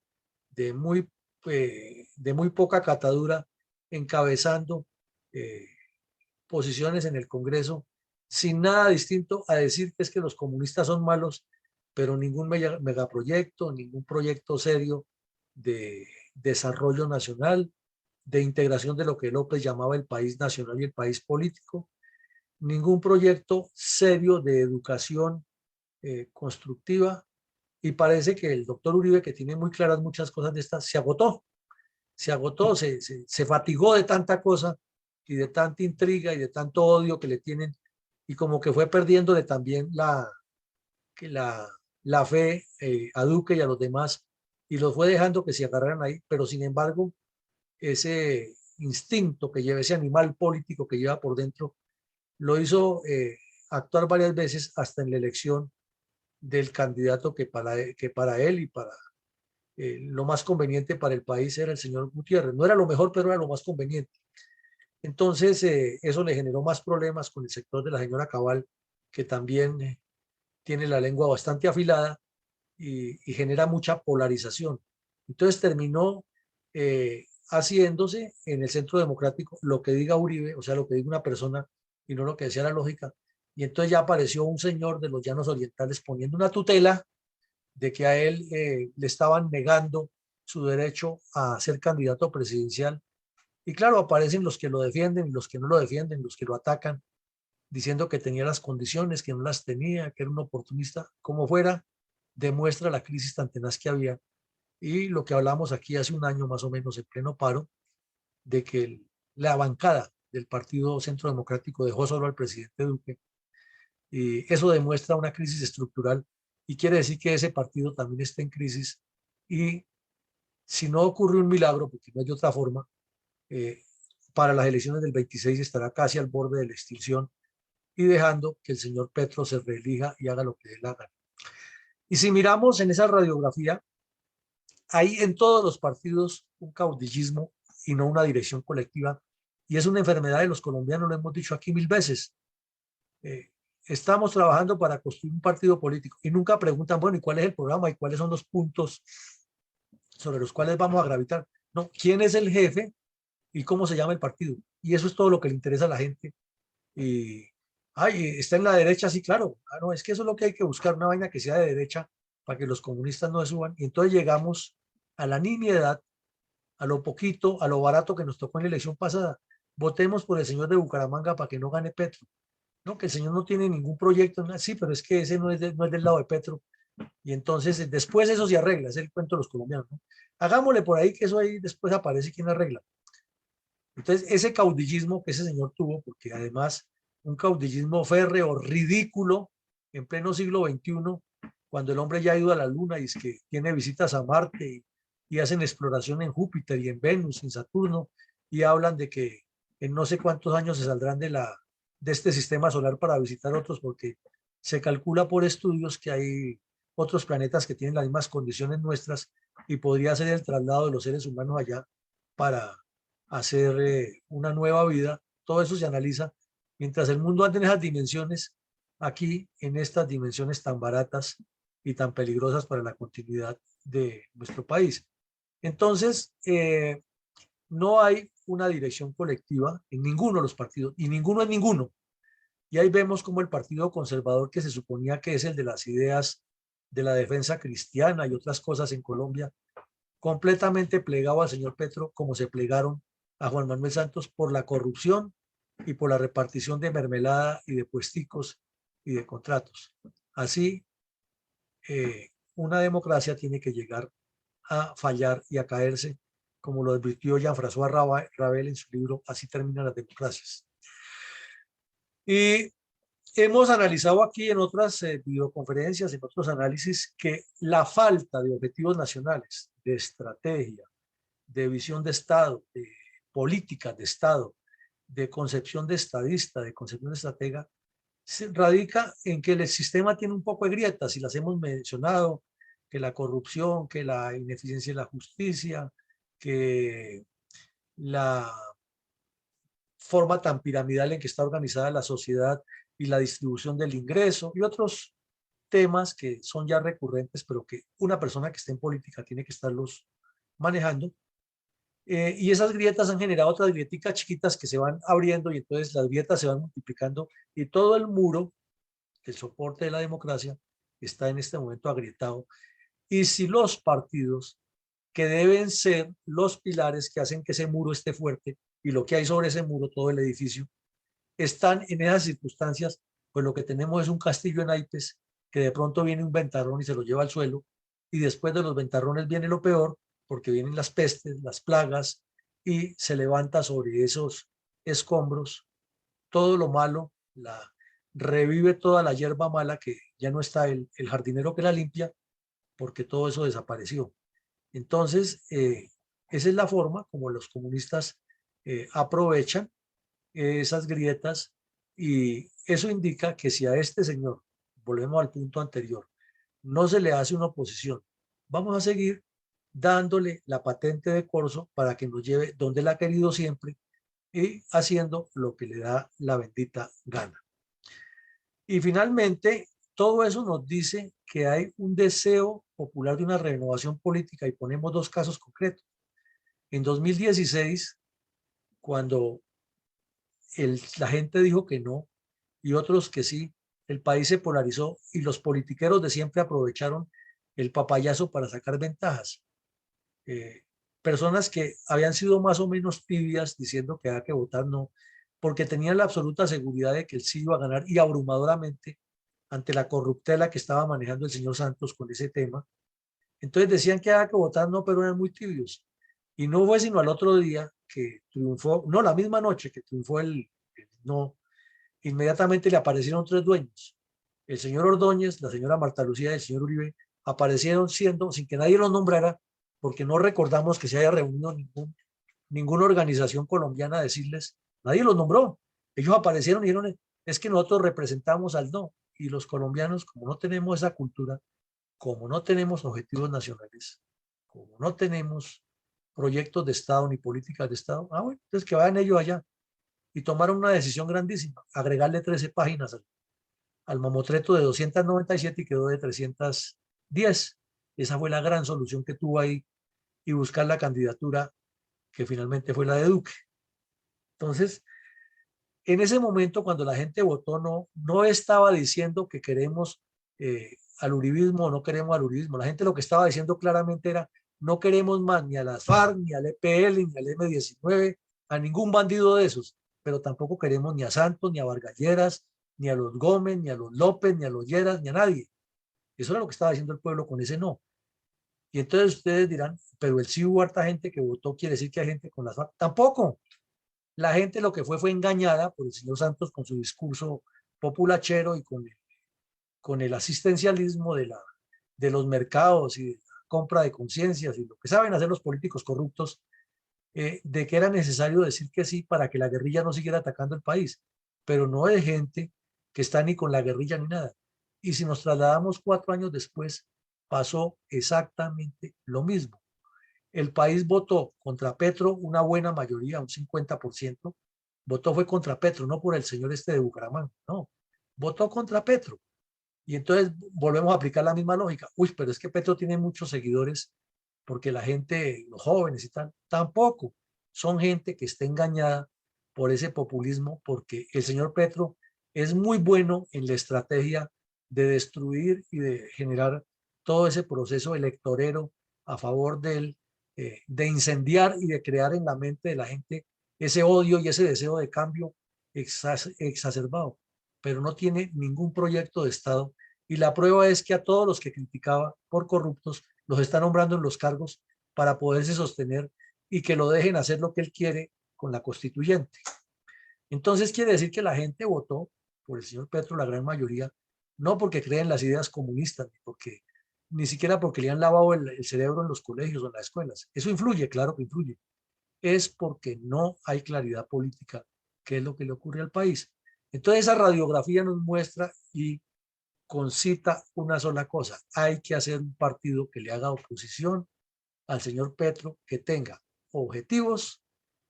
de muy poca catadura, encabezando eh, posiciones en el Congreso, sin nada distinto a decir que es que los comunistas son malos, pero ningún megaproyecto, ningún proyecto serio de desarrollo nacional, de integración de lo que López llamaba el país nacional y el país político, ningún proyecto serio de educación constructiva, y parece que el doctor Uribe, que tiene muy claras muchas cosas de estas, se agotó, se fatigó de tanta cosa y de tanta intriga y de tanto odio que le tienen, y como que fue perdiéndole también la fe a Duque y a los demás, y los fue dejando que se agarraran ahí, pero sin embargo, ese instinto que lleva, ese animal político que lleva por dentro, lo hizo actuar varias veces hasta en la elección del candidato que para él y para lo más conveniente para el país era el señor Gutiérrez. No era lo mejor, pero era lo más conveniente. Entonces, eso le generó más problemas con el sector de la señora Cabal, que también tiene la lengua bastante afilada y genera mucha polarización. Entonces terminó haciéndose en el Centro Democrático lo que diga Uribe, o sea, lo que diga una persona y no lo que decía la lógica. Y entonces ya apareció un señor de los Llanos Orientales poniendo una tutela de que a él le estaban negando su derecho a ser candidato presidencial. Y claro, aparecen los que lo defienden y los que no lo defienden, los que lo atacan, diciendo que tenía las condiciones, que no las tenía, que era un oportunista, como fuera, demuestra la crisis tan tenaz que había. Y lo que hablamos aquí hace un año más o menos en pleno paro, de que la bancada del Partido Centro Democrático dejó solo al presidente Duque. Y eso demuestra una crisis estructural y quiere decir que ese partido también está en crisis. Y si no ocurre un milagro, porque no hay otra forma, eh, para las elecciones del 26 estará casi al borde de la extinción y dejando que el señor Petro se reelija y haga lo que él haga. Y si miramos en esa radiografía, hay en todos los partidos un caudillismo y no una dirección colectiva. Y es una enfermedad de los colombianos, lo hemos dicho aquí mil veces. Eh, Estamos trabajando para construir un partido político y nunca preguntan, bueno, ¿y cuál es el programa y cuáles son los puntos sobre los cuales vamos a gravitar? No, ¿quién es el jefe y cómo se llama el partido? Y eso es todo lo que le interesa a la gente. Y, ay, está en la derecha, sí, claro. Ah, no, es que eso es lo que hay que buscar, una vaina que sea de derecha para que los comunistas no se suban. Y entonces llegamos a la nimiedad, a lo poquito, a lo barato que nos tocó en la elección pasada. Votemos por el señor de Bucaramanga para que no gane Petro. No, que el señor no tiene ningún proyecto, sí, pero es que ese no es del lado de Petro. Y entonces después eso se arregla, es el cuento de los colombianos, ¿no? Hagámosle por ahí que eso ahí después aparece quien arregla. Entonces ese caudillismo que ese señor tuvo, porque además un caudillismo férreo, ridículo, en pleno siglo XXI, cuando el hombre ya ha ido a la luna y es que tiene visitas a Marte y hacen exploración en Júpiter y en Venus, en Saturno, y hablan de que en no sé cuántos años se saldrán de este sistema solar para visitar otros, porque se calcula por estudios que hay otros planetas que tienen las mismas condiciones nuestras y podría ser el traslado de los seres humanos allá para hacer una nueva vida. Todo eso se analiza. Mientras el mundo anda en esas dimensiones, aquí en estas dimensiones tan baratas y tan peligrosas para la continuidad de nuestro país. Entonces, no hay una dirección colectiva en ninguno de los partidos, y ninguno es ninguno. Y ahí vemos como el Partido Conservador, que se suponía que es el de las ideas de la defensa cristiana y otras cosas en Colombia, completamente plegado al señor Petro, como se plegaron a Juan Manuel Santos por la corrupción y por la repartición de mermelada y de puesticos y de contratos. Así, una democracia tiene que llegar a fallar y a caerse, como lo advirtió Jean-François Rabel en su libro Así terminan las democracias. Y hemos analizado aquí en otras videoconferencias, en otros análisis, que la falta de objetivos nacionales, de estrategia, de visión de Estado, de políticas de Estado, de concepción de estadista, de concepción de estratega, radica en que el sistema tiene un poco de grietas, y las hemos mencionado, que la corrupción, que la ineficiencia de la justicia, que la forma tan piramidal en que está organizada la sociedad y la distribución del ingreso y otros temas que son ya recurrentes, pero que una persona que esté en política tiene que estarlos manejando. Y esas grietas han generado otras grieticas chiquitas que se van abriendo y entonces las grietas se van multiplicando y todo el muro, el soporte de la democracia, está en este momento agrietado, y si los partidos, que deben ser los pilares que hacen que ese muro esté fuerte, y lo que hay sobre ese muro, todo el edificio, están en esas circunstancias, pues lo que tenemos es un castillo en naipes, que de pronto viene un ventarrón y se lo lleva al suelo, y después de los ventarrones viene lo peor, porque vienen las pestes, las plagas, y se levanta sobre esos escombros todo lo malo, revive toda la hierba mala, que ya no está el jardinero que la limpia, porque todo eso desapareció. Entonces, esa es la forma como los comunistas aprovechan esas grietas, y eso indica que si a este señor, volvemos al punto anterior, no se le hace una oposición, vamos a seguir dándole la patente de corso para que nos lleve donde él ha querido siempre, y haciendo lo que le da la bendita gana. Y finalmente, todo eso nos dice que hay un deseo popular de una renovación política, y ponemos dos casos concretos. En 2016, cuando la gente dijo que no y otros que sí, el país se polarizó y los politiqueros de siempre aprovecharon el papayazo para sacar ventajas. Eh, Personas que habían sido más o menos tibias diciendo que había que votar no, porque tenían la absoluta seguridad de que él sí iba a ganar, y abrumadoramente, ante la corruptela que estaba manejando el señor Santos con ese tema. Entonces decían que había que votar no, pero eran muy tibios. Y no fue sino al otro día que triunfó, no, la misma noche que triunfó el no, inmediatamente le aparecieron tres dueños. El señor Ordóñez, la señora Marta Lucía y el señor Uribe aparecieron siendo, sin que nadie los nombrara, porque no recordamos que se haya reunido ninguna organización colombiana a decirles, nadie los nombró. Ellos aparecieron y dijeron, es que nosotros representamos al no. Y los colombianos, como no tenemos esa cultura, como no tenemos objetivos nacionales, como no tenemos proyectos de Estado ni políticas de Estado, bueno, entonces que vayan ellos allá. Y tomaron una decisión grandísima, agregarle 13 páginas al mamotreto de 297, y quedó de 310. Esa fue la gran solución que tuvo ahí, y buscar la candidatura que finalmente fue la de Duque. Entonces, en ese momento, cuando la gente votó no estaba diciendo que queremos al uribismo o no queremos al uribismo. La gente lo que estaba diciendo claramente era, no queremos más ni a las FARC, ni al EPL, ni al M-19, a ningún bandido de esos, pero tampoco queremos ni a Santos, ni a Vargas Lleras, ni a los Gómez, ni a los López, ni a los Lleras, ni a nadie. Eso era lo que estaba diciendo el pueblo con ese no. Y entonces ustedes dirán, pero el sí hubo harta gente que votó, quiere decir que hay gente con las FARC. Tampoco. La gente lo que fue engañada por el señor Santos con su discurso populachero y con el asistencialismo de los mercados y de la compra de conciencias y lo que saben hacer los políticos corruptos, de que era necesario decir que sí para que la guerrilla no siguiera atacando el país, pero no de gente que está ni con la guerrilla ni nada. Y si nos trasladamos 4 años después, pasó exactamente lo mismo. El país votó contra Petro, una buena mayoría, un 50%, votó fue contra Petro, no por el señor este de Bucaramanga, no, votó contra Petro. Y entonces volvemos a aplicar la misma lógica. Uy, pero es que Petro tiene muchos seguidores porque la gente, los jóvenes y tal, tampoco. Son gente que está engañada por ese populismo, porque el señor Petro es muy bueno en la estrategia de destruir y de generar todo ese proceso electorero a favor de incendiar y de crear en la mente de la gente ese odio y ese deseo de cambio exacerbado, pero no tiene ningún proyecto de Estado. Y la prueba es que a todos los que criticaba por corruptos los está nombrando en los cargos para poderse sostener, y que lo dejen hacer lo que él quiere con la constituyente. Entonces quiere decir que la gente votó por el señor Petro, la gran mayoría, no porque creen las ideas comunistas, ni siquiera porque le han lavado el cerebro en los colegios o en las escuelas. Eso influye, claro que influye. Es porque no hay claridad política, que es lo que le ocurre al país. Entonces esa radiografía nos muestra y concita una sola cosa: hay que hacer un partido que le haga oposición al señor Petro, que tenga objetivos,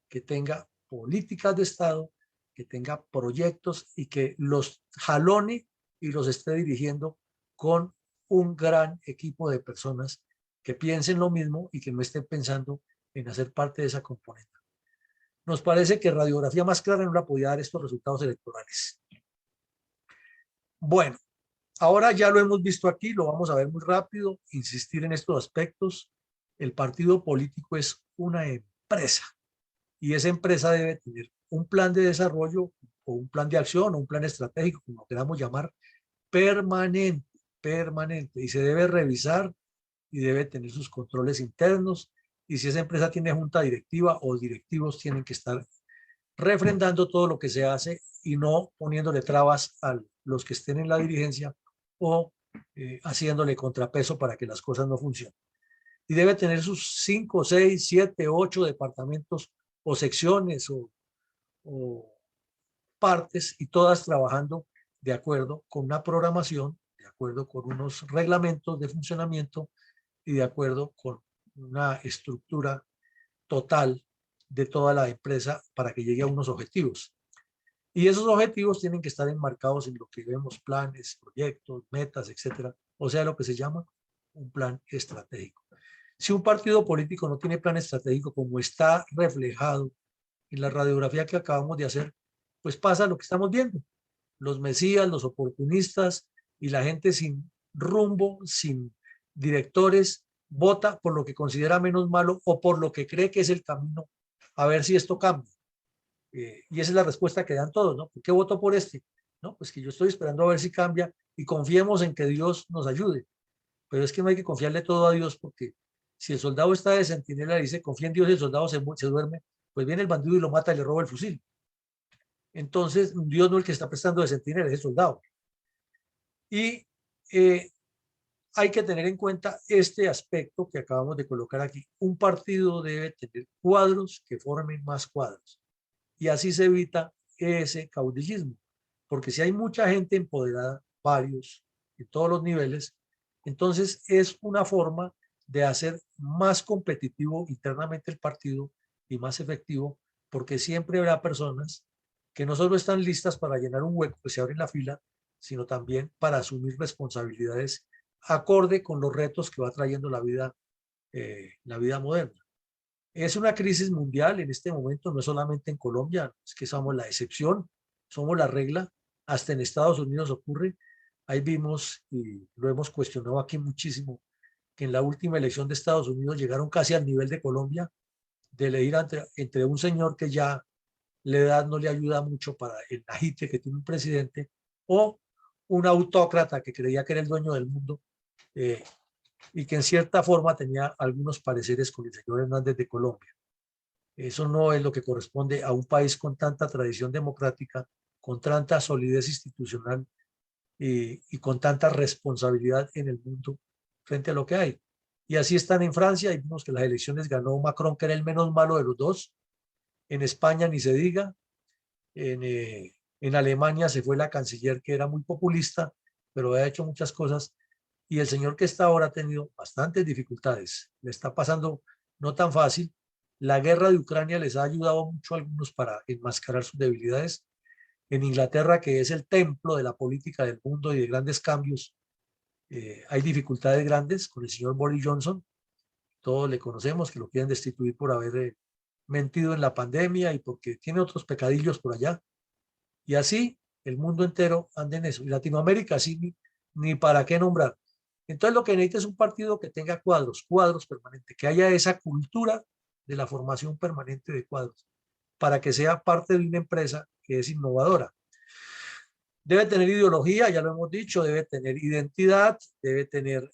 que tenga políticas de Estado, que tenga proyectos y que los jalone y los esté dirigiendo con un gran equipo de personas que piensen lo mismo y que no estén pensando en hacer parte de esa componente. Nos parece que radiografía más clara no la podía dar estos resultados electorales. Bueno, Ahora ya lo hemos visto aquí, lo vamos a ver muy rápido, insistir en estos aspectos. El partido político es una empresa y esa empresa debe tener un plan de desarrollo o un plan de acción o un plan estratégico, como lo queramos llamar, permanente, permanente, y se debe revisar y debe tener sus controles internos. Y si esa empresa tiene junta directiva o directivos, tienen que estar refrendando todo lo que se hace y no poniéndole trabas a los que estén en la dirigencia o haciéndole contrapeso para que las cosas no funcionen. Y debe tener sus 5, 6, 7, 8 departamentos o secciones o partes y todas trabajando de acuerdo con una programación, de acuerdo con unos reglamentos de funcionamiento y de acuerdo con una estructura total de toda la empresa para que llegue a unos objetivos. Y esos objetivos tienen que estar enmarcados en lo que vemos, planes, proyectos, metas, etcétera. O sea, lo que se llama un plan estratégico. Si un partido político no tiene plan estratégico, como está reflejado en la radiografía que acabamos de hacer, pues pasa lo que estamos viendo. Los mesías, los oportunistas y la gente sin rumbo, sin directores, vota por lo que considera menos malo o por lo que cree que es el camino, a ver si esto cambia. Y esa es la respuesta que dan todos, ¿no? ¿Por qué voto por este? No, pues que yo estoy esperando a ver si cambia y confiemos en que Dios nos ayude. Pero es que no hay que confiarle todo a Dios porque si el soldado está de centinela y dice confía en Dios y el soldado se duerme, pues viene el bandido y lo mata y le roba el fusil. Entonces, Dios no es el que está prestando de centinela, es el soldado. Y hay que tener en cuenta este aspecto que acabamos de colocar aquí. Un partido debe tener cuadros que formen más cuadros. Y así se evita ese caudillismo. Porque si hay mucha gente empoderada, varios, en todos los niveles, entonces es una forma de hacer más competitivo internamente el partido y más efectivo, porque siempre habrá personas que no solo están listas para llenar un hueco que se abre en la fila, sino también para asumir responsabilidades acorde con los retos que va trayendo la vida moderna. Es una crisis mundial en este momento, no es solamente en Colombia, es que somos la excepción, somos la regla, hasta en Estados Unidos ocurre. Ahí vimos, y lo hemos cuestionado aquí muchísimo, que en la última elección de Estados Unidos llegaron casi al nivel de Colombia, de elegir entre un señor que ya la edad no le ayuda mucho para el agite que tiene un presidente, o un autócrata que creía que era el dueño del mundo, eh, y que en cierta forma tenía algunos pareceres con el señor Hernández de Colombia. Eso no es lo que corresponde a un país con tanta tradición democrática, con tanta solidez institucional y con tanta responsabilidad en el mundo frente a lo que hay. Y así están en Francia, y vimos que las elecciones ganó Macron, que era el menos malo de los dos. En España ni se diga. En Alemania se fue la canciller, que era muy populista, pero ha hecho muchas cosas. Y el señor que está ahora ha tenido bastantes dificultades. Le está pasando no tan fácil. La guerra de Ucrania les ha ayudado mucho a algunos para enmascarar sus debilidades. En Inglaterra, que es el templo de la política del mundo y de grandes cambios, hay dificultades grandes con el señor Boris Johnson. Todos le conocemos que lo quieren destituir por haber mentido en la pandemia y porque tiene otros pecadillos por allá. Y así el mundo entero anda en eso. Y Latinoamérica, así ni para qué nombrar. Entonces lo que necesita es un partido que tenga cuadros permanentes, que haya esa cultura de la formación permanente de cuadros, para que sea parte de una empresa que es innovadora. Debe tener ideología, ya lo hemos dicho, debe tener identidad, debe tener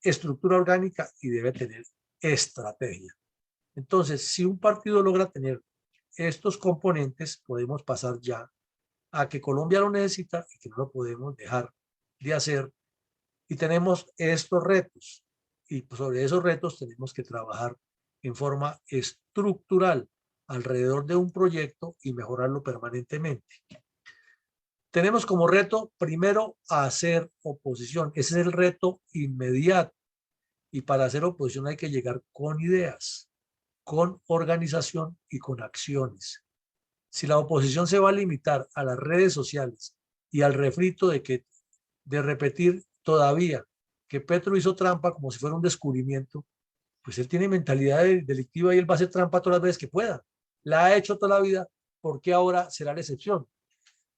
estructura orgánica y debe tener estrategia. Entonces, si un partido logra tener estos componentes, podemos pasar ya a que Colombia lo necesita y que no lo podemos dejar de hacer. Y tenemos estos retos. Y sobre esos retos tenemos que trabajar en forma estructural alrededor de un proyecto y mejorarlo permanentemente. Tenemos como reto, primero, hacer oposición. Ese es el reto inmediato. Y para hacer oposición hay que llegar con ideas, con organización y con acciones. Si la oposición se va a limitar a las redes sociales y al refrito de repetir todavía que Petro hizo trampa como si fuera un descubrimiento, pues él tiene mentalidad delictiva y él va a hacer trampa todas las veces que pueda. La ha hecho toda la vida, ¿por qué ahora será la excepción?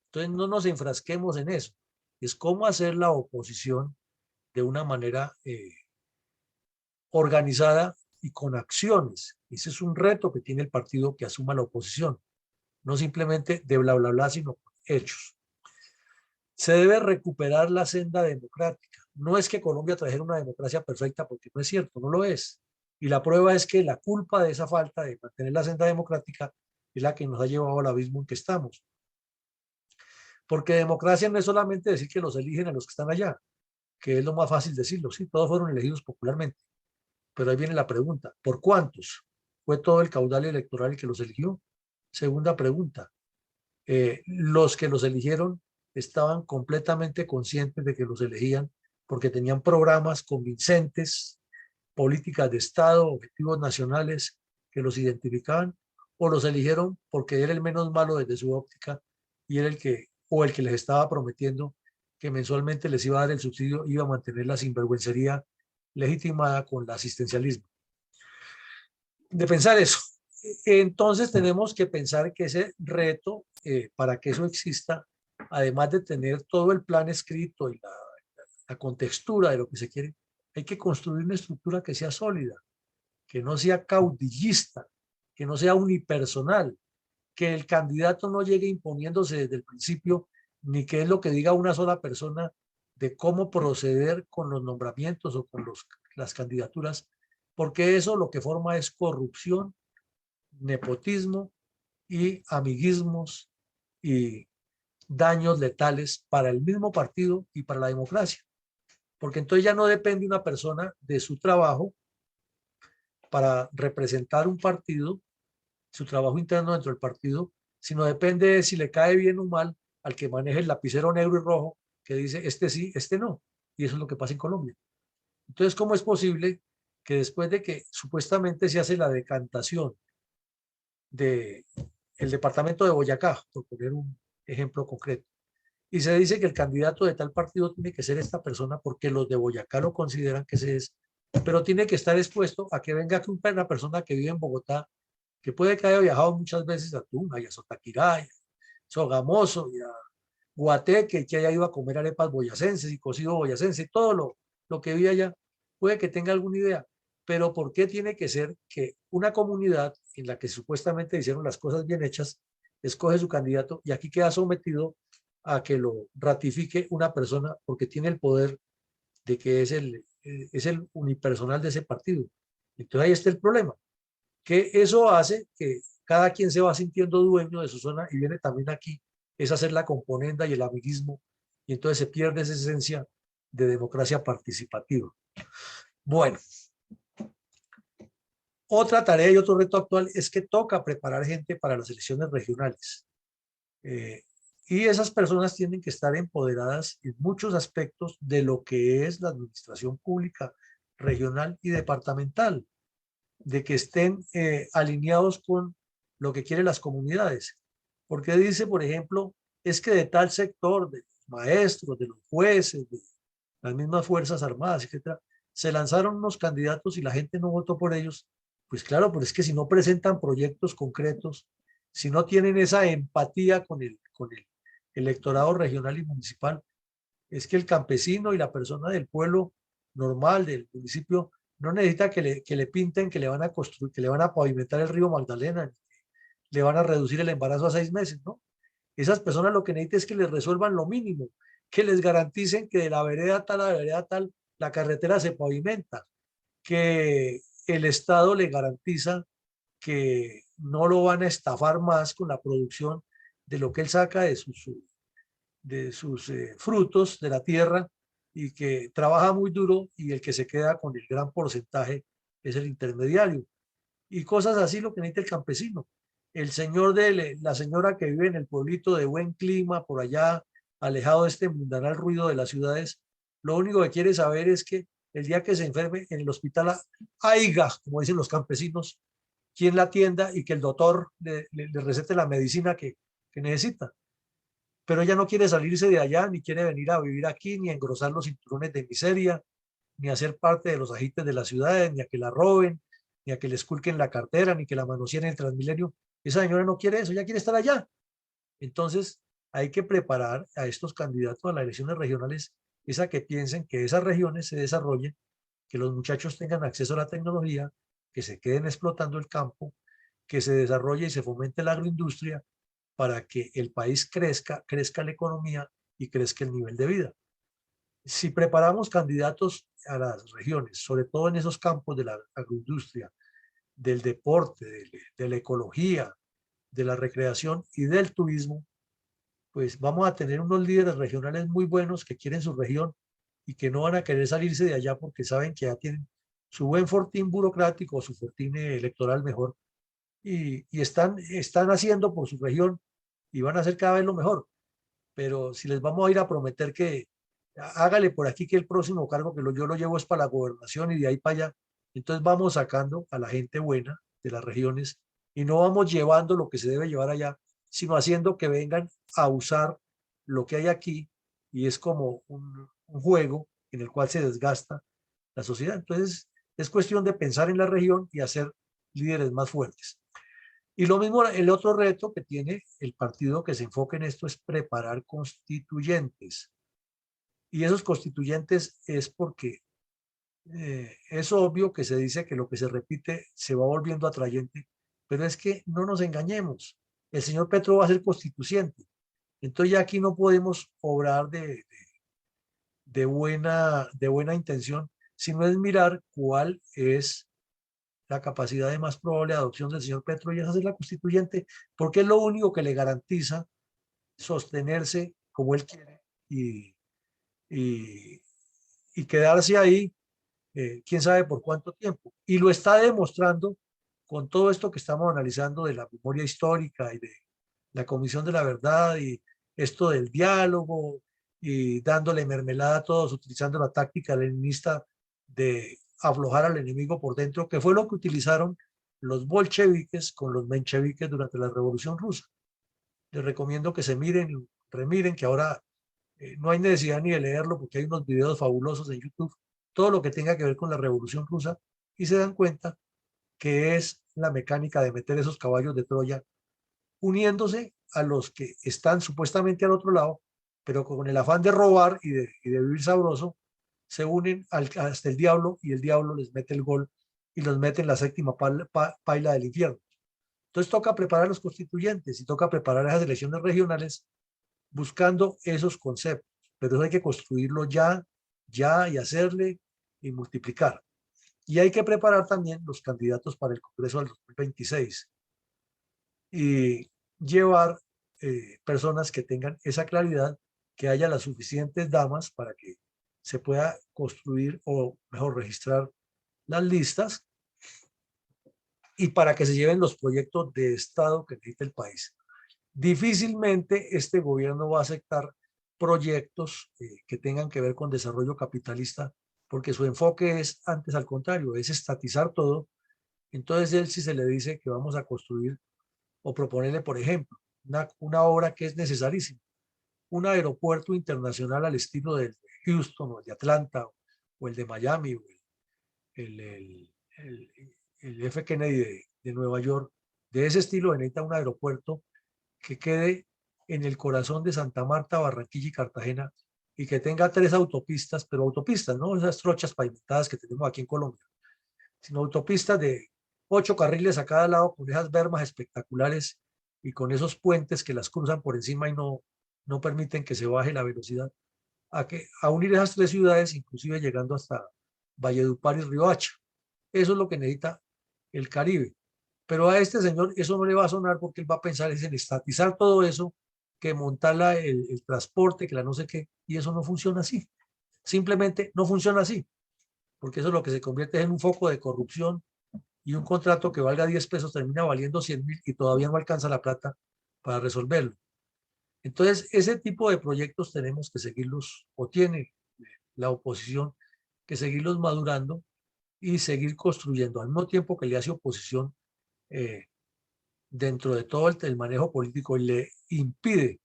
Entonces no nos enfrasquemos en eso. es cómo hacer la oposición de una manera organizada y con acciones. Ese es un reto que tiene el partido que asuma la oposición, no simplemente de bla, bla, bla, sino con hechos. Se debe recuperar la senda democrática. No es que Colombia trajera una democracia perfecta, porque no es cierto, no lo es. Y la prueba es que la culpa de esa falta de mantener la senda democrática es la que nos ha llevado al abismo en que estamos. Porque democracia no es solamente decir que los eligen a los que están allá, que es lo más fácil decirlo, sí, todos fueron elegidos popularmente. Pero ahí viene la pregunta, ¿por cuántos? ¿Fue todo el caudal electoral el que los eligió? Segunda pregunta, los que los eligieron estaban completamente conscientes de que los elegían porque tenían programas convincentes, políticas de Estado, objetivos nacionales que los identificaban, o los eligieron porque era el menos malo desde su óptica y era el que, o el que les estaba prometiendo que mensualmente les iba a dar el subsidio, iba a mantener la sinvergüencería legitimada con el asistencialismo. De pensar eso. Entonces tenemos que pensar que ese reto, para que eso exista, además de tener todo el plan escrito y la contextura de lo que se quiere, hay que construir una estructura que sea sólida, que no sea caudillista, que no sea unipersonal, que el candidato no llegue imponiéndose desde el principio, ni que es lo que diga una sola persona de cómo proceder con los nombramientos o con las candidaturas, porque eso lo que forma es corrupción, nepotismo y amiguismos y daños letales para el mismo partido y para la democracia. Porque entonces ya no depende una persona de su trabajo para representar un partido, su trabajo interno dentro del partido, sino depende de si le cae bien o mal al que maneje el lapicero negro y rojo que dice este sí, este no. Y eso es lo que pasa en Colombia. Entonces, ¿cómo es posible que después de que supuestamente se hace la decantación de el departamento de Boyacá, por poner un ejemplo concreto, y se dice que el candidato de tal partido tiene que ser esta persona porque los de Boyacá lo consideran que ese es, pero tiene que estar expuesto a que venga una persona que vive en Bogotá, que puede que haya viajado muchas veces a Tuna y a Sotaquirá, y a Sogamoso y a Guateque, que haya ido a comer arepas boyacenses y cocido boyacense, todo lo que vive allá, puede que tenga alguna idea, pero ¿por qué tiene que ser que una comunidad en la que supuestamente hicieron las cosas bien hechas, escoge su candidato y aquí queda sometido a que lo ratifique una persona porque tiene el poder de que es el unipersonal de ese partido? Entonces ahí está el problema, que eso hace que cada quien se va sintiendo dueño de su zona y viene también aquí, es hacer la componenda y el amiguismo y entonces se pierde esa esencia de democracia participativa. Bueno, otra tarea y otro reto actual es que toca preparar gente para las elecciones regionales. Eh, y esas personas tienen que estar empoderadas en muchos aspectos de lo que es la administración pública regional y departamental, de que estén alineados con lo que quieren las comunidades. Porque dice, por ejemplo, es que de tal sector, de los maestros, de los jueces, de las mismas Fuerzas Armadas, etcétera, se lanzaron unos candidatos y la gente no votó por ellos. Pues claro, pero es que si no presentan proyectos concretos, si no tienen esa empatía con el electorado regional y municipal, es que el campesino y la persona del pueblo normal, del municipio, no necesita que le pinten, que le van a construir, que le van a pavimentar el río Magdalena, le van a reducir el embarazo a 6 meses, ¿no? Esas personas lo que necesitan es que les resuelvan lo mínimo, que les garanticen que de la vereda tal a la vereda tal, la carretera se pavimenta, que el Estado le garantiza que no lo van a estafar más con la producción de lo que él saca de sus frutos de la tierra y que trabaja muy duro y el que se queda con el gran porcentaje es el intermediario. Y cosas así lo que necesita el campesino. El señor de la señora que vive en el pueblito de buen clima, por allá, alejado de este mundanal ruido de las ciudades, lo único que quiere saber es que el día que se enferme en el hospital haya, como dicen los campesinos, quien la atienda y que el doctor le recete la medicina que necesita. Pero ella no quiere salirse de allá, ni quiere venir a vivir aquí, ni a engrosar los cinturones de miseria, ni a ser parte de los agites de las ciudades, ni a que la roben, ni a que le esculquen la cartera, ni que la manoseen en el Transmilenio. Esa señora no quiere eso, ella quiere estar allá. Entonces, hay que preparar a estos candidatos a las elecciones regionales, es a que piensen que esas regiones se desarrollen, que los muchachos tengan acceso a la tecnología, que se queden explotando el campo, que se desarrolle y se fomente la agroindustria para que el país crezca, crezca la economía y crezca el nivel de vida. Si preparamos candidatos a las regiones, sobre todo en esos campos de la agroindustria, del deporte, de la ecología, de la recreación y del turismo, pues vamos a tener unos líderes regionales muy buenos que quieren su región y que no van a querer salirse de allá porque saben que ya tienen su buen fortín burocrático o su fortín electoral mejor y están haciendo por su región y van a hacer cada vez lo mejor. Pero si les vamos a ir a prometer que hágale por aquí que el próximo cargo yo lo llevo es para la gobernación y de ahí para allá, entonces vamos sacando a la gente buena de las regiones y no vamos llevando lo que se debe llevar allá, sino haciendo que vengan a usar lo que hay aquí y es como un juego en el cual se desgasta la sociedad. Entonces es cuestión de pensar en la región y hacer líderes más fuertes. Y lo mismo, el otro reto que tiene el partido que se enfoque en esto es preparar constituyentes. Y esos constituyentes es porque es obvio que se dice que lo que se repite se va volviendo atrayente, pero es que no nos engañemos. El señor Petro va a ser constituyente. Entonces ya aquí no podemos obrar de buena intención, sino es mirar cuál es la capacidad de más probable adopción del señor Petro y esa es la constituyente, porque es lo único que le garantiza sostenerse como él quiere y, y quedarse ahí, quién sabe por cuánto tiempo. Y lo está demostrando con todo esto que estamos analizando de la memoria histórica y de la Comisión de la Verdad y esto del diálogo y dándole mermelada a todos, utilizando la táctica leninista de aflojar al enemigo por dentro, que fue lo que utilizaron los bolcheviques con los mencheviques durante la Revolución Rusa. Les recomiendo que se miren y remiren, que ahora no hay necesidad ni de leerlo porque hay unos videos fabulosos en YouTube, todo lo que tenga que ver con la Revolución Rusa y se dan cuenta que es la mecánica de meter esos caballos de Troya uniéndose a los que están supuestamente al otro lado, pero con el afán de robar y de vivir sabroso, se unen hasta el diablo y el diablo les mete el gol y los mete en la séptima paila del infierno. Entonces toca preparar a los constituyentes y toca preparar esas elecciones regionales buscando esos conceptos, pero eso hay que construirlo ya, ya y hacerle y multiplicar. Y hay que preparar también los candidatos para el Congreso del 2026 y llevar personas que tengan esa claridad, que haya las suficientes damas para que se pueda construir o mejor registrar las listas y para que se lleven los proyectos de Estado que necesita el país. Difícilmente este gobierno va a aceptar proyectos que tengan que ver con desarrollo capitalista, porque su enfoque es antes al contrario, es estatizar todo. Entonces él si se le dice que vamos a construir o proponerle, por ejemplo, una obra que es necesarísima, un aeropuerto internacional al estilo de Houston o el de Atlanta o el de Miami o el, el, el, el F. Kennedy de Nueva York, de ese estilo necesita un aeropuerto que quede en el corazón de Santa Marta, Barranquilla y Cartagena y que tenga 3 autopistas, pero autopistas, no esas trochas pavimentadas que tenemos aquí en Colombia, sino autopistas de 8 carriles a cada lado con esas bermas espectaculares y con esos puentes que las cruzan por encima y no permiten que se baje la velocidad, a unir esas 3 ciudades, inclusive llegando hasta Valledupar y Riohacha. Eso es lo que necesita el Caribe. Pero a este señor eso no le va a sonar porque él va a pensar es en estatizar todo eso, que montar el transporte, que la no sé qué, y eso no funciona así. Simplemente no funciona así, porque eso es lo que se convierte en un foco de corrupción y un contrato que valga 10 pesos termina valiendo 100.000 y todavía no alcanza la plata para resolverlo. Entonces, ese tipo de proyectos tenemos que seguirlos, o tiene la oposición que seguirlos madurando y seguir construyendo al mismo tiempo que le hace oposición eh, dentro de todo el manejo político y le impide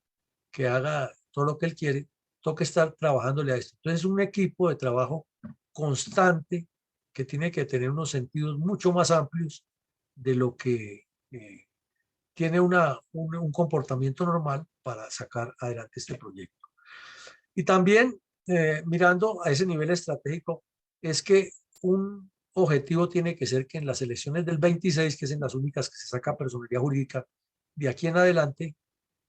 que haga todo lo que él quiere, toca estar trabajándole a esto. Entonces es un equipo de trabajo constante que tiene que tener unos sentidos mucho más amplios de lo que tiene un comportamiento normal para sacar adelante este proyecto. Y también mirando a ese nivel estratégico, es que un objetivo tiene que ser que en las elecciones del 26, que es en las únicas que se saca personería jurídica, de aquí en adelante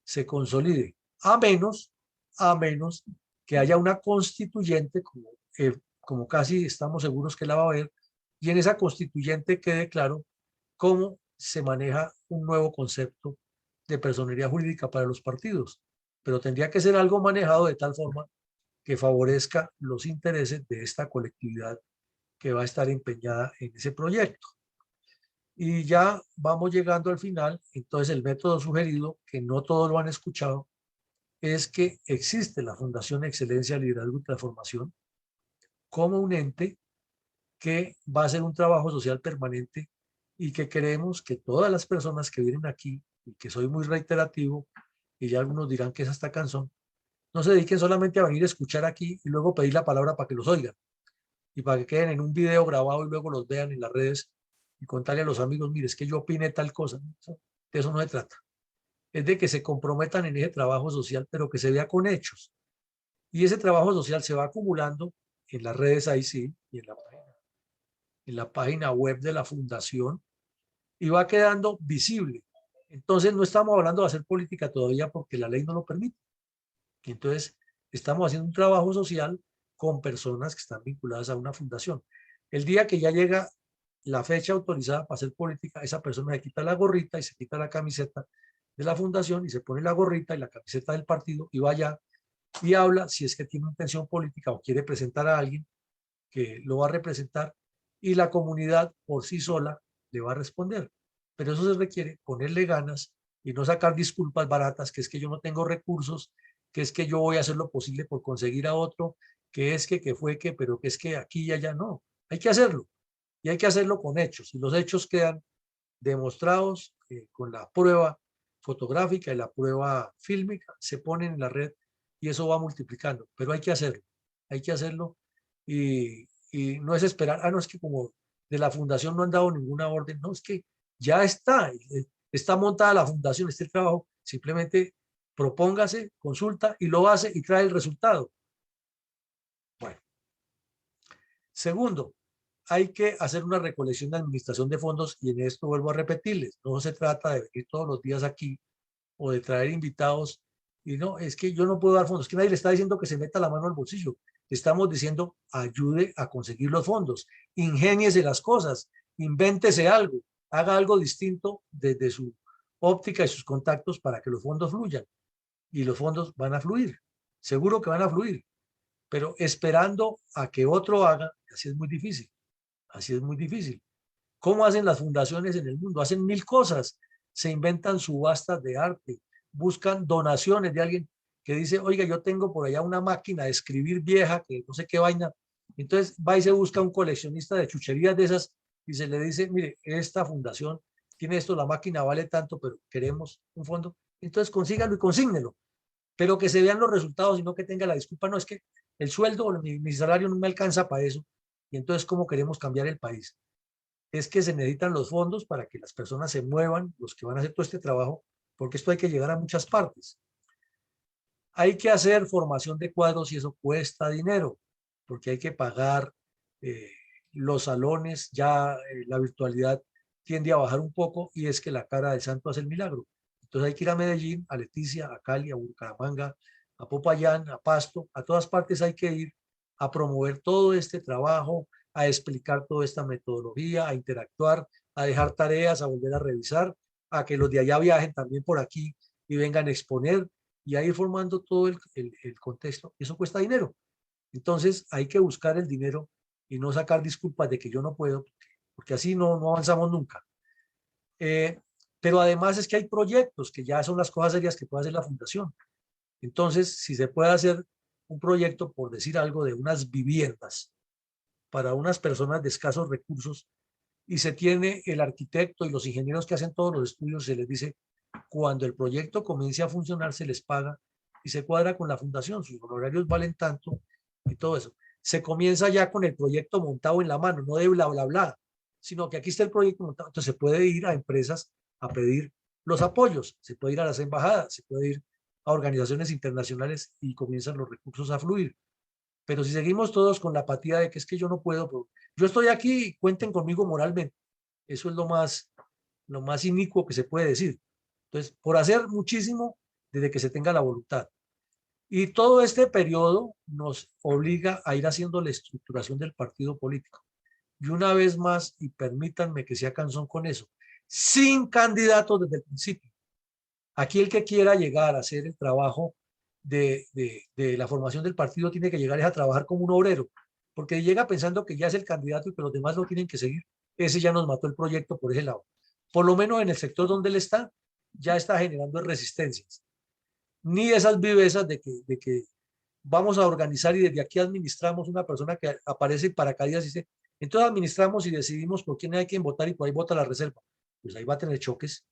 se consolide, a menos que haya una constituyente, como casi estamos seguros que la va a haber, y en esa constituyente quede claro cómo se maneja un nuevo concepto de personería jurídica para los partidos. Pero tendría que ser algo manejado de tal forma que favorezca los intereses de esta colectividad que va a estar empeñada en ese proyecto. Y ya vamos llegando al final. Entonces el método sugerido, que no todos lo han escuchado, es que existe la Fundación Excelencia, Liderazgo y Transformación como un ente que va a hacer un trabajo social permanente y que queremos que todas las personas que vienen aquí, y que soy muy reiterativo, y ya algunos dirán que es hasta cansón, no se dediquen solamente a venir a escuchar aquí y luego pedir la palabra para que los oigan y para que queden en un video grabado y luego los vean en las redes y contarle a los amigos, mire, es que yo opine tal cosa. De eso no se trata. Es de que se comprometan en ese trabajo social, pero que se vea con hechos. Y ese trabajo social se va acumulando en las redes ahí sí, y en la página web de la fundación, y va quedando visible. Entonces no estamos hablando de hacer política todavía porque la ley no lo permite. Entonces estamos haciendo un trabajo social con personas que están vinculadas a una fundación. El día que ya llega la fecha autorizada para hacer política, esa persona se quita la gorrita y se quita la camiseta de la fundación y se pone la gorrita y la camiseta del partido y va allá y habla si es que tiene intención política o quiere presentar a alguien que lo va a representar, y la comunidad por sí sola le va a responder. Pero eso se requiere ponerle ganas y no sacar disculpas baratas, que es que yo no tengo recursos, que es que yo voy a hacer lo posible por conseguir a otro, que es que fue que, pero que es que aquí y allá no. Hay que hacerlo y hay que hacerlo con hechos. Y los hechos quedan demostrados con la prueba fotográfica y la prueba fílmica, se ponen en la red y eso va multiplicando. Pero hay que hacerlo y no es esperar, no es que como de la fundación no han dado ninguna orden, no, es que ya está montada la fundación, este trabajo, simplemente propóngase, consulta y lo hace y trae el resultado. Bueno, segundo, hay que hacer una recolección de administración de fondos y en esto vuelvo a repetirles, no se trata de venir todos los días aquí o de traer invitados y no, es que yo no puedo dar fondos, es que nadie le está diciendo que se meta la mano al bolsillo, le estamos diciendo ayude a conseguir los fondos, ingéniese las cosas, invéntese algo, haga algo distinto desde su óptica y sus contactos para que los fondos fluyan y los fondos van a fluir, seguro que van a fluir, pero esperando a que otro haga, así es muy difícil. Así es muy difícil. ¿Cómo hacen las fundaciones en el mundo? Hacen mil cosas. Se inventan subastas de arte, buscan donaciones de alguien que dice, oiga, yo tengo por allá una máquina de escribir vieja, que no sé qué vaina. Entonces va y se busca un coleccionista de chucherías de esas y se le dice, mire, esta fundación tiene esto, la máquina vale tanto, pero queremos un fondo. Entonces consígalo y consígnelo, pero que se vean los resultados y no que tenga la disculpa, no es que el sueldo, mi salario no me alcanza para eso. Y entonces, ¿cómo queremos cambiar el país? Es que se necesitan los fondos para que las personas se muevan, los que van a hacer todo este trabajo, porque esto hay que llegar a muchas partes. Hay que hacer formación de cuadros y eso cuesta dinero, porque hay que pagar eh, los salones, ya la virtualidad tiende a bajar un poco y es que la cara del santo hace el milagro. Entonces hay que ir a Medellín, a Leticia, a Cali, a Bucaramanga, a Popayán, a Pasto, a todas partes hay que ir a promover todo este trabajo, a explicar toda esta metodología, a interactuar, a dejar tareas, a volver a revisar, a que los de allá viajen también por aquí y vengan a exponer y a ir formando todo el contexto. Eso cuesta dinero. Entonces hay que buscar el dinero y no sacar disculpas de que yo no puedo, porque así no avanzamos nunca. Eh, pero además es que hay proyectos que ya son las cosas serias que puede hacer la fundación. Entonces, si se puede hacer un proyecto, por decir algo, de unas viviendas para unas personas de escasos recursos y se tiene el arquitecto y los ingenieros que hacen todos los estudios, se les dice, cuando el proyecto comience a funcionar, se les paga y se cuadra con la fundación, sus honorarios valen tanto y todo eso. Se comienza ya con el proyecto montado en la mano, no de bla, bla, bla, sino que aquí está el proyecto montado. Entonces se puede ir a empresas a pedir Los apoyos, se puede ir a las embajadas, se puede ir a organizaciones internacionales y comienzan los recursos a fluir. Pero si seguimos todos con la apatía de que es que yo no puedo, pero yo estoy aquí y cuenten conmigo moralmente, eso es lo más inicuo que se puede decir. Entonces, por hacer muchísimo desde que se tenga la voluntad. Y todo este periodo nos obliga a ir haciendo la estructuración del partido político. Y una vez más, y permítanme que sea cansón con eso, sin candidatos desde el principio. Aquí el que quiera llegar a hacer el trabajo de la formación del partido tiene que llegar a trabajar como un obrero, porque llega pensando que ya es el candidato y que los demás lo tienen que seguir. Ese ya nos mató el proyecto por ese lado. Por lo menos en el sector donde él está, ya está generando resistencias. Ni esas vivezas de que vamos a organizar y desde aquí administramos una persona que aparece en paracaídas y dice, entonces administramos y decidimos por quién hay que votar y por ahí vota la reserva. Pues ahí va a tener choques.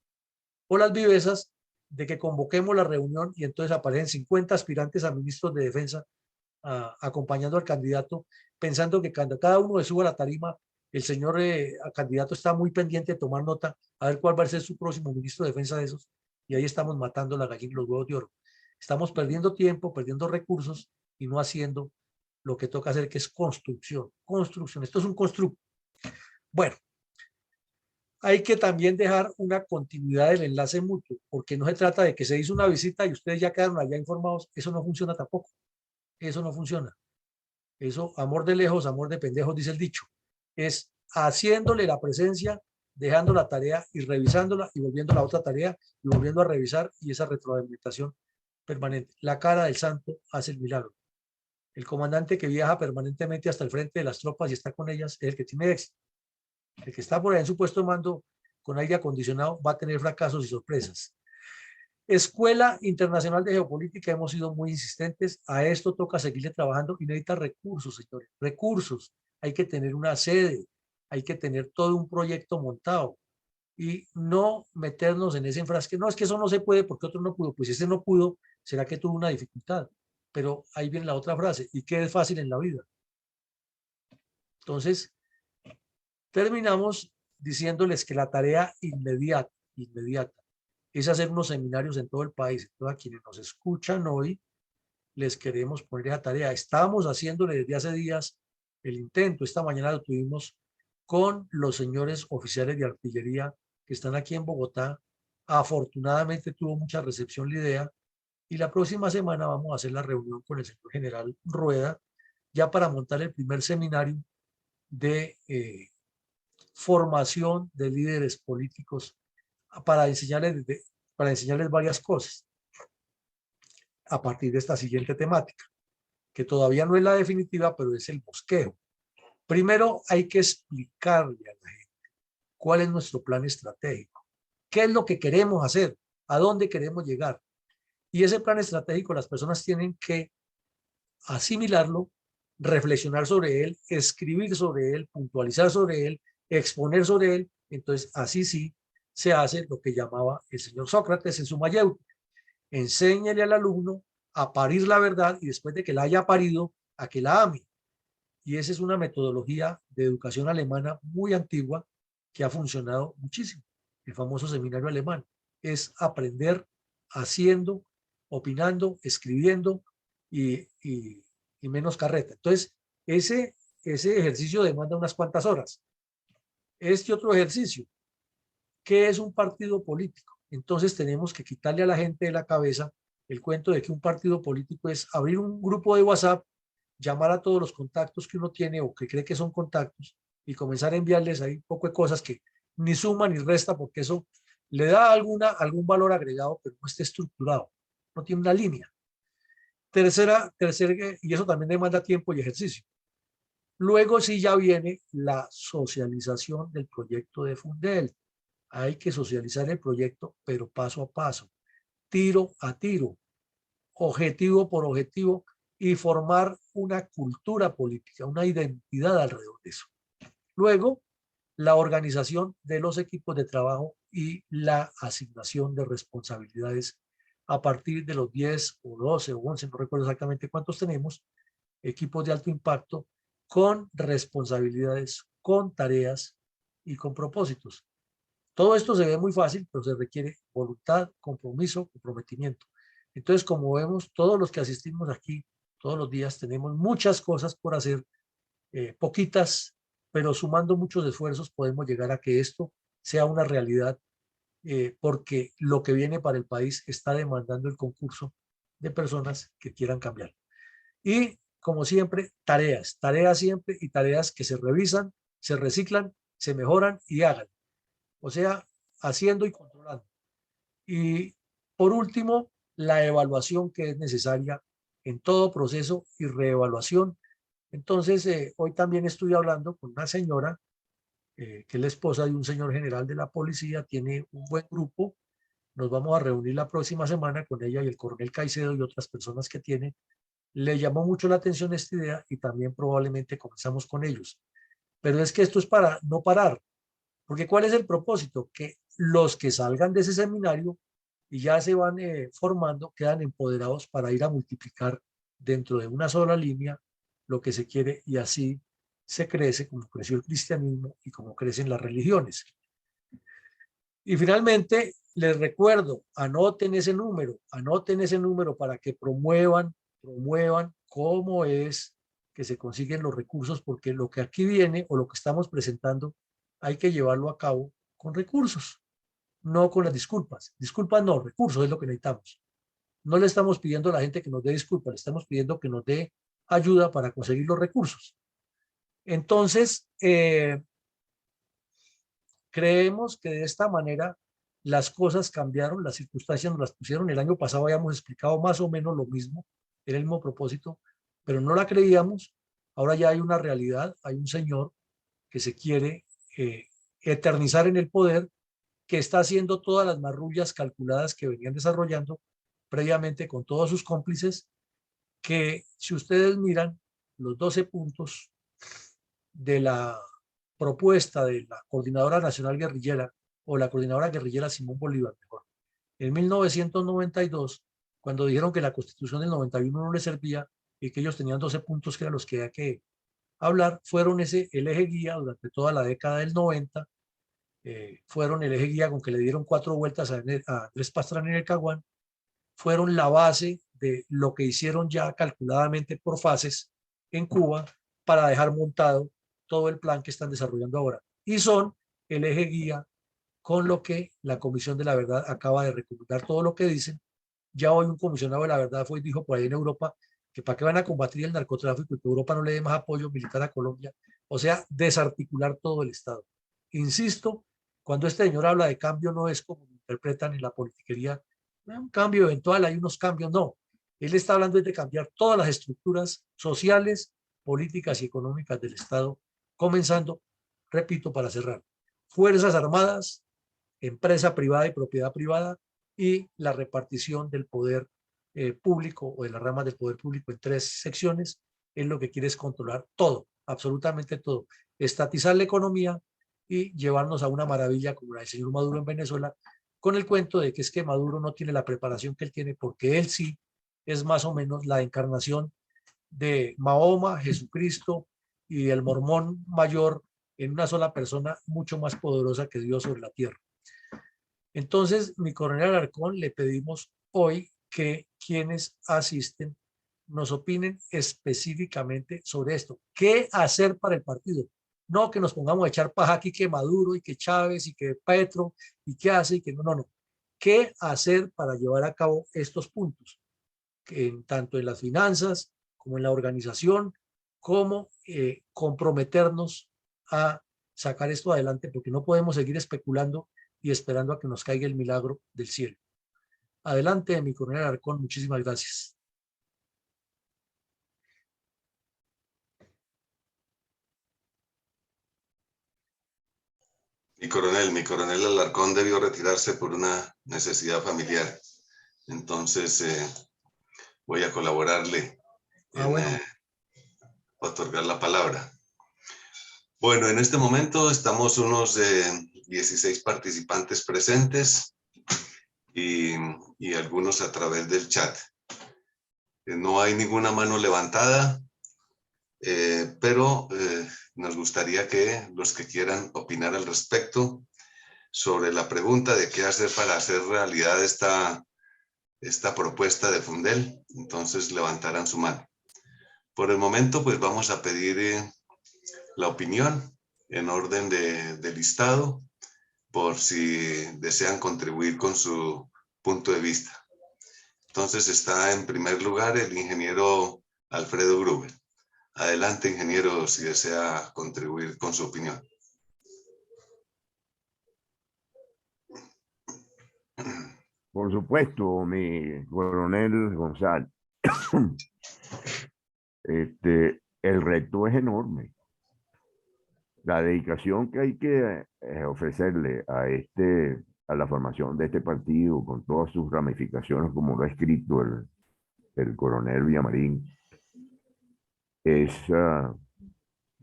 O las vivezas de que convoquemos la reunión y entonces aparecen 50 aspirantes a ministros de defensa acompañando al candidato, pensando que cuando cada uno le suba a la tarima, el señor candidato está muy pendiente de tomar nota a ver cuál va a ser su próximo ministro de defensa de esos. Y ahí estamos matando la gallina y los huevos de oro. Estamos perdiendo tiempo, perdiendo recursos y no haciendo lo que toca hacer, que es construcción. Construcción. Esto es un constructo. Bueno, hay que también dejar una continuidad del enlace mutuo, porque no se trata de que se hizo una visita y ustedes ya quedaron allá informados. Eso no funciona tampoco. Eso no funciona. Eso, amor de lejos, amor de pendejos, dice el dicho. Es haciéndole la presencia, dejando la tarea y revisándola y volviendo a la otra tarea y volviendo a revisar y esa retroalimentación permanente. La cara del santo hace el milagro. El comandante que viaja permanentemente hasta el frente de las tropas y está con ellas es el que tiene éxito. El que está por ahí en su puesto de mando con aire acondicionado va a tener fracasos y sorpresas. Escuela Internacional de Geopolítica, hemos sido muy insistentes. A esto toca seguirle trabajando y necesita recursos, señores. Recursos. Hay que tener una sede, hay que tener todo un proyecto montado y no meternos en ese enfrasque. No, es que eso no se puede porque otro no pudo. Pues si ese no pudo, será que tuvo una dificultad. Pero ahí viene la otra frase. ¿Y qué es fácil en la vida? Entonces, terminamos diciéndoles que la tarea inmediata, es hacer unos seminarios en todo el país. Entonces, a quienes nos escuchan hoy, les queremos poner esa tarea. Estábamos haciéndole desde hace días el intento. Esta mañana lo tuvimos con los señores oficiales de artillería que están aquí en Bogotá. Afortunadamente tuvo mucha recepción la idea y la próxima semana vamos a hacer la reunión con el señor general Rueda ya para montar el primer seminario de formación de líderes políticos para enseñarles, para enseñarles varias cosas a partir de esta siguiente temática, que todavía no es la definitiva, pero es el bosquejo. Primero hay que explicarle a la gente cuál es nuestro plan estratégico, qué es lo que queremos hacer, a dónde queremos llegar. Y ese plan estratégico las personas tienen que asimilarlo, reflexionar sobre él, escribir sobre él, puntualizar sobre él, exponer sobre él. Entonces, así sí se hace lo que llamaba el señor Sócrates en su mayéutica. Enséñale al alumno a parir la verdad y después de que la haya parido, a que la ame. Y esa es una metodología de educación alemana muy antigua que ha funcionado muchísimo. El famoso seminario alemán es aprender haciendo, opinando, escribiendo y menos carreta. Entonces, ese ejercicio demanda unas cuantas horas. Este otro ejercicio, ¿qué es un partido político? Entonces tenemos que quitarle a la gente de la cabeza el cuento de que un partido político es abrir un grupo de WhatsApp, llamar a todos los contactos que uno tiene o que cree que son contactos y comenzar a enviarles ahí un poco de cosas que ni suma ni resta porque eso le da algún valor agregado, pero no está estructurado, no tiene una línea. Tercera, y eso también demanda tiempo y ejercicio. Luego sí ya viene la socialización del proyecto de Fundel. Hay que socializar el proyecto, pero paso a paso, tiro a tiro, objetivo por objetivo y formar una cultura política, una identidad alrededor de eso. Luego, la organización de los equipos de trabajo y la asignación de responsabilidades a partir de los 10 o 12 o 11, no recuerdo exactamente cuántos tenemos, equipos de alto impacto con responsabilidades, con tareas y con propósitos. Todo esto se ve muy fácil, pero se requiere voluntad, compromiso, comprometimiento. Entonces, como vemos, todos los que asistimos aquí todos los días tenemos muchas cosas por hacer, poquitas, pero sumando muchos esfuerzos podemos llegar a que esto sea una realidad, porque lo que viene para el país está demandando el concurso de personas que quieran cambiar. Y como siempre, tareas, tareas siempre y tareas que se revisan, se reciclan, se mejoran y hagan. O sea, haciendo y controlando. Y por último, la evaluación que es necesaria en todo proceso y reevaluación. Entonces, hoy también estoy hablando con una señora que es la esposa de un señor general de la policía, tiene un buen grupo. Nos vamos a reunir la próxima semana con ella y el coronel Caicedo y otras personas que tiene. Le llamó mucho la atención esta idea y también probablemente comenzamos con ellos. Pero es que esto es para no parar, porque ¿cuál es el propósito? Que los que salgan de ese seminario y ya se van formando, quedan empoderados para ir a multiplicar dentro de una sola línea lo que se quiere y así se crece como creció el cristianismo y como crecen las religiones. Y finalmente, les recuerdo, anoten ese número para que promuevan cómo es que se consiguen los recursos, porque lo que aquí viene o lo que estamos presentando hay que llevarlo a cabo con recursos, no con las disculpas. Disculpas no, recursos es lo que necesitamos. No le estamos pidiendo a la gente que nos dé disculpas, le estamos pidiendo que nos dé ayuda para conseguir los recursos. Entonces, creemos que de esta manera las cosas cambiaron, las circunstancias nos las pusieron. El año pasado habíamos explicado más o menos lo mismo, era el mismo propósito, pero no la creíamos. Ahora ya hay una realidad, hay un señor que se quiere eternizar en el poder, que está haciendo todas las marrullas calculadas que venían desarrollando previamente con todos sus cómplices, que si ustedes miran los 12 puntos de la propuesta de la Coordinadora Nacional Guerrillera o la Coordinadora Guerrillera Simón Bolívar, mejor, en 1992, cuando dijeron que la Constitución del 91 no les servía y que ellos tenían 12 puntos que eran los que había que hablar, fueron el eje guía durante toda la década del 90, fueron el eje guía con que le dieron 4 vueltas a Andrés Pastrana en el Caguán, fueron la base de lo que hicieron ya calculadamente por fases en Cuba para dejar montado todo el plan que están desarrollando ahora. Y son el eje guía con lo que la Comisión de la Verdad acaba de recomendar todo lo que dicen. Ya hoy un comisionado de la verdad fue y dijo por ahí en Europa que para qué van a combatir el narcotráfico y que Europa no le dé más apoyo militar a Colombia. O sea, desarticular todo el Estado. Insisto, cuando este señor habla de cambio no es como lo interpretan en la politiquería, un cambio eventual, hay unos cambios, no. Él está hablando de cambiar todas las estructuras sociales, políticas y económicas del Estado, comenzando, repito, para cerrar, Fuerzas Armadas, empresa privada y propiedad privada y la repartición del poder público o de las ramas del poder público en 3 secciones, es lo que quiere es controlar todo, absolutamente todo, estatizar la economía y llevarnos a una maravilla como la del señor Maduro en Venezuela, con el cuento de que es que Maduro no tiene la preparación que él tiene, porque él sí es más o menos la encarnación de Mahoma, Jesucristo y el mormón mayor en una sola persona mucho más poderosa que Dios sobre la tierra. Entonces, mi coronel Alarcón, le pedimos hoy que quienes asisten nos opinen específicamente sobre esto. ¿Qué hacer para el partido? No que nos pongamos a echar paja aquí que Maduro y que Chávez y que Petro y qué hace y que no, no, no. ¿Qué hacer para llevar a cabo estos puntos? Que tanto en las finanzas como en la organización, como comprometernos a sacar esto adelante, porque no podemos seguir especulando y esperando a que nos caiga el milagro del cielo. Adelante, mi coronel Alarcón, muchísimas gracias. Mi coronel Alarcón debió retirarse por una necesidad familiar. Entonces, voy a colaborarle en otorgar la palabra. Bueno, en este momento estamos unos 16 participantes presentes y algunos a través del chat. No hay ninguna mano levantada, pero nos gustaría que los que quieran opinar al respecto sobre la pregunta de qué hacer para hacer realidad esta propuesta de Fundel, entonces levantarán su mano. Por el momento, pues vamos a pedir la opinión en orden de listado, por si desean contribuir con su punto de vista. Entonces está en primer lugar el ingeniero Alfredo Gruber. Adelante, ingeniero, si desea contribuir con su opinión. Por supuesto, mi coronel González. El reto es enorme. La dedicación que hay que ofrecerle a la formación de este partido, con todas sus ramificaciones, como lo ha escrito el coronel Villamarín,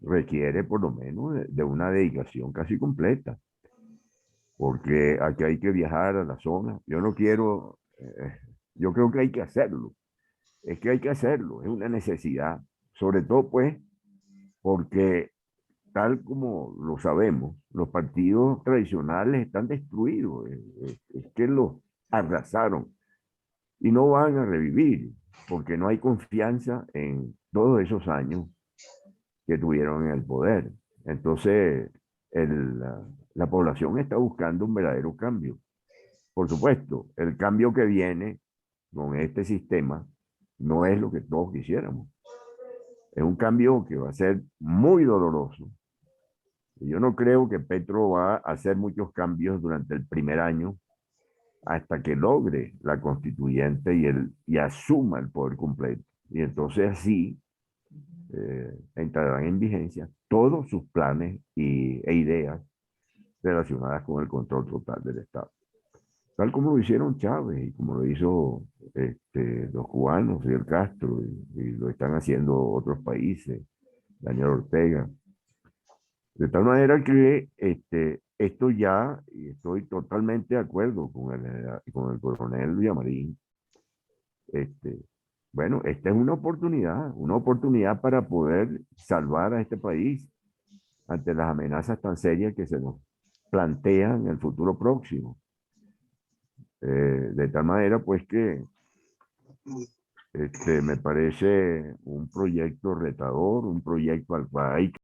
requiere por lo menos de una dedicación casi completa, porque aquí hay que viajar a la zona. Yo creo que hay que hacerlo. Es que hay que hacerlo, es una necesidad, sobre todo pues porque tal como lo sabemos, los partidos tradicionales están destruidos, es que los arrasaron y no van a revivir porque no hay confianza en todos esos años que tuvieron en el poder. Entonces, la población está buscando un verdadero cambio. Por supuesto, el cambio que viene con este sistema no es lo que todos quisiéramos. Es un cambio que va a ser muy doloroso. Yo no creo que Petro va a hacer muchos cambios durante el primer año hasta que logre la constituyente y asuma el poder completo. Y entonces así entrarán en vigencia todos sus planes e ideas relacionadas con el control total del Estado. Tal como lo hicieron Chávez y como lo hizo los cubanos, Fidel Castro, y lo están haciendo otros países, Daniel Ortega. De tal manera que esto ya, y estoy totalmente de acuerdo con el coronel Villamarín, bueno, esta es una oportunidad para poder salvar a este país ante las amenazas tan serias que se nos plantean en el futuro próximo. De tal manera, pues, que me parece un proyecto retador, un proyecto al cual hay que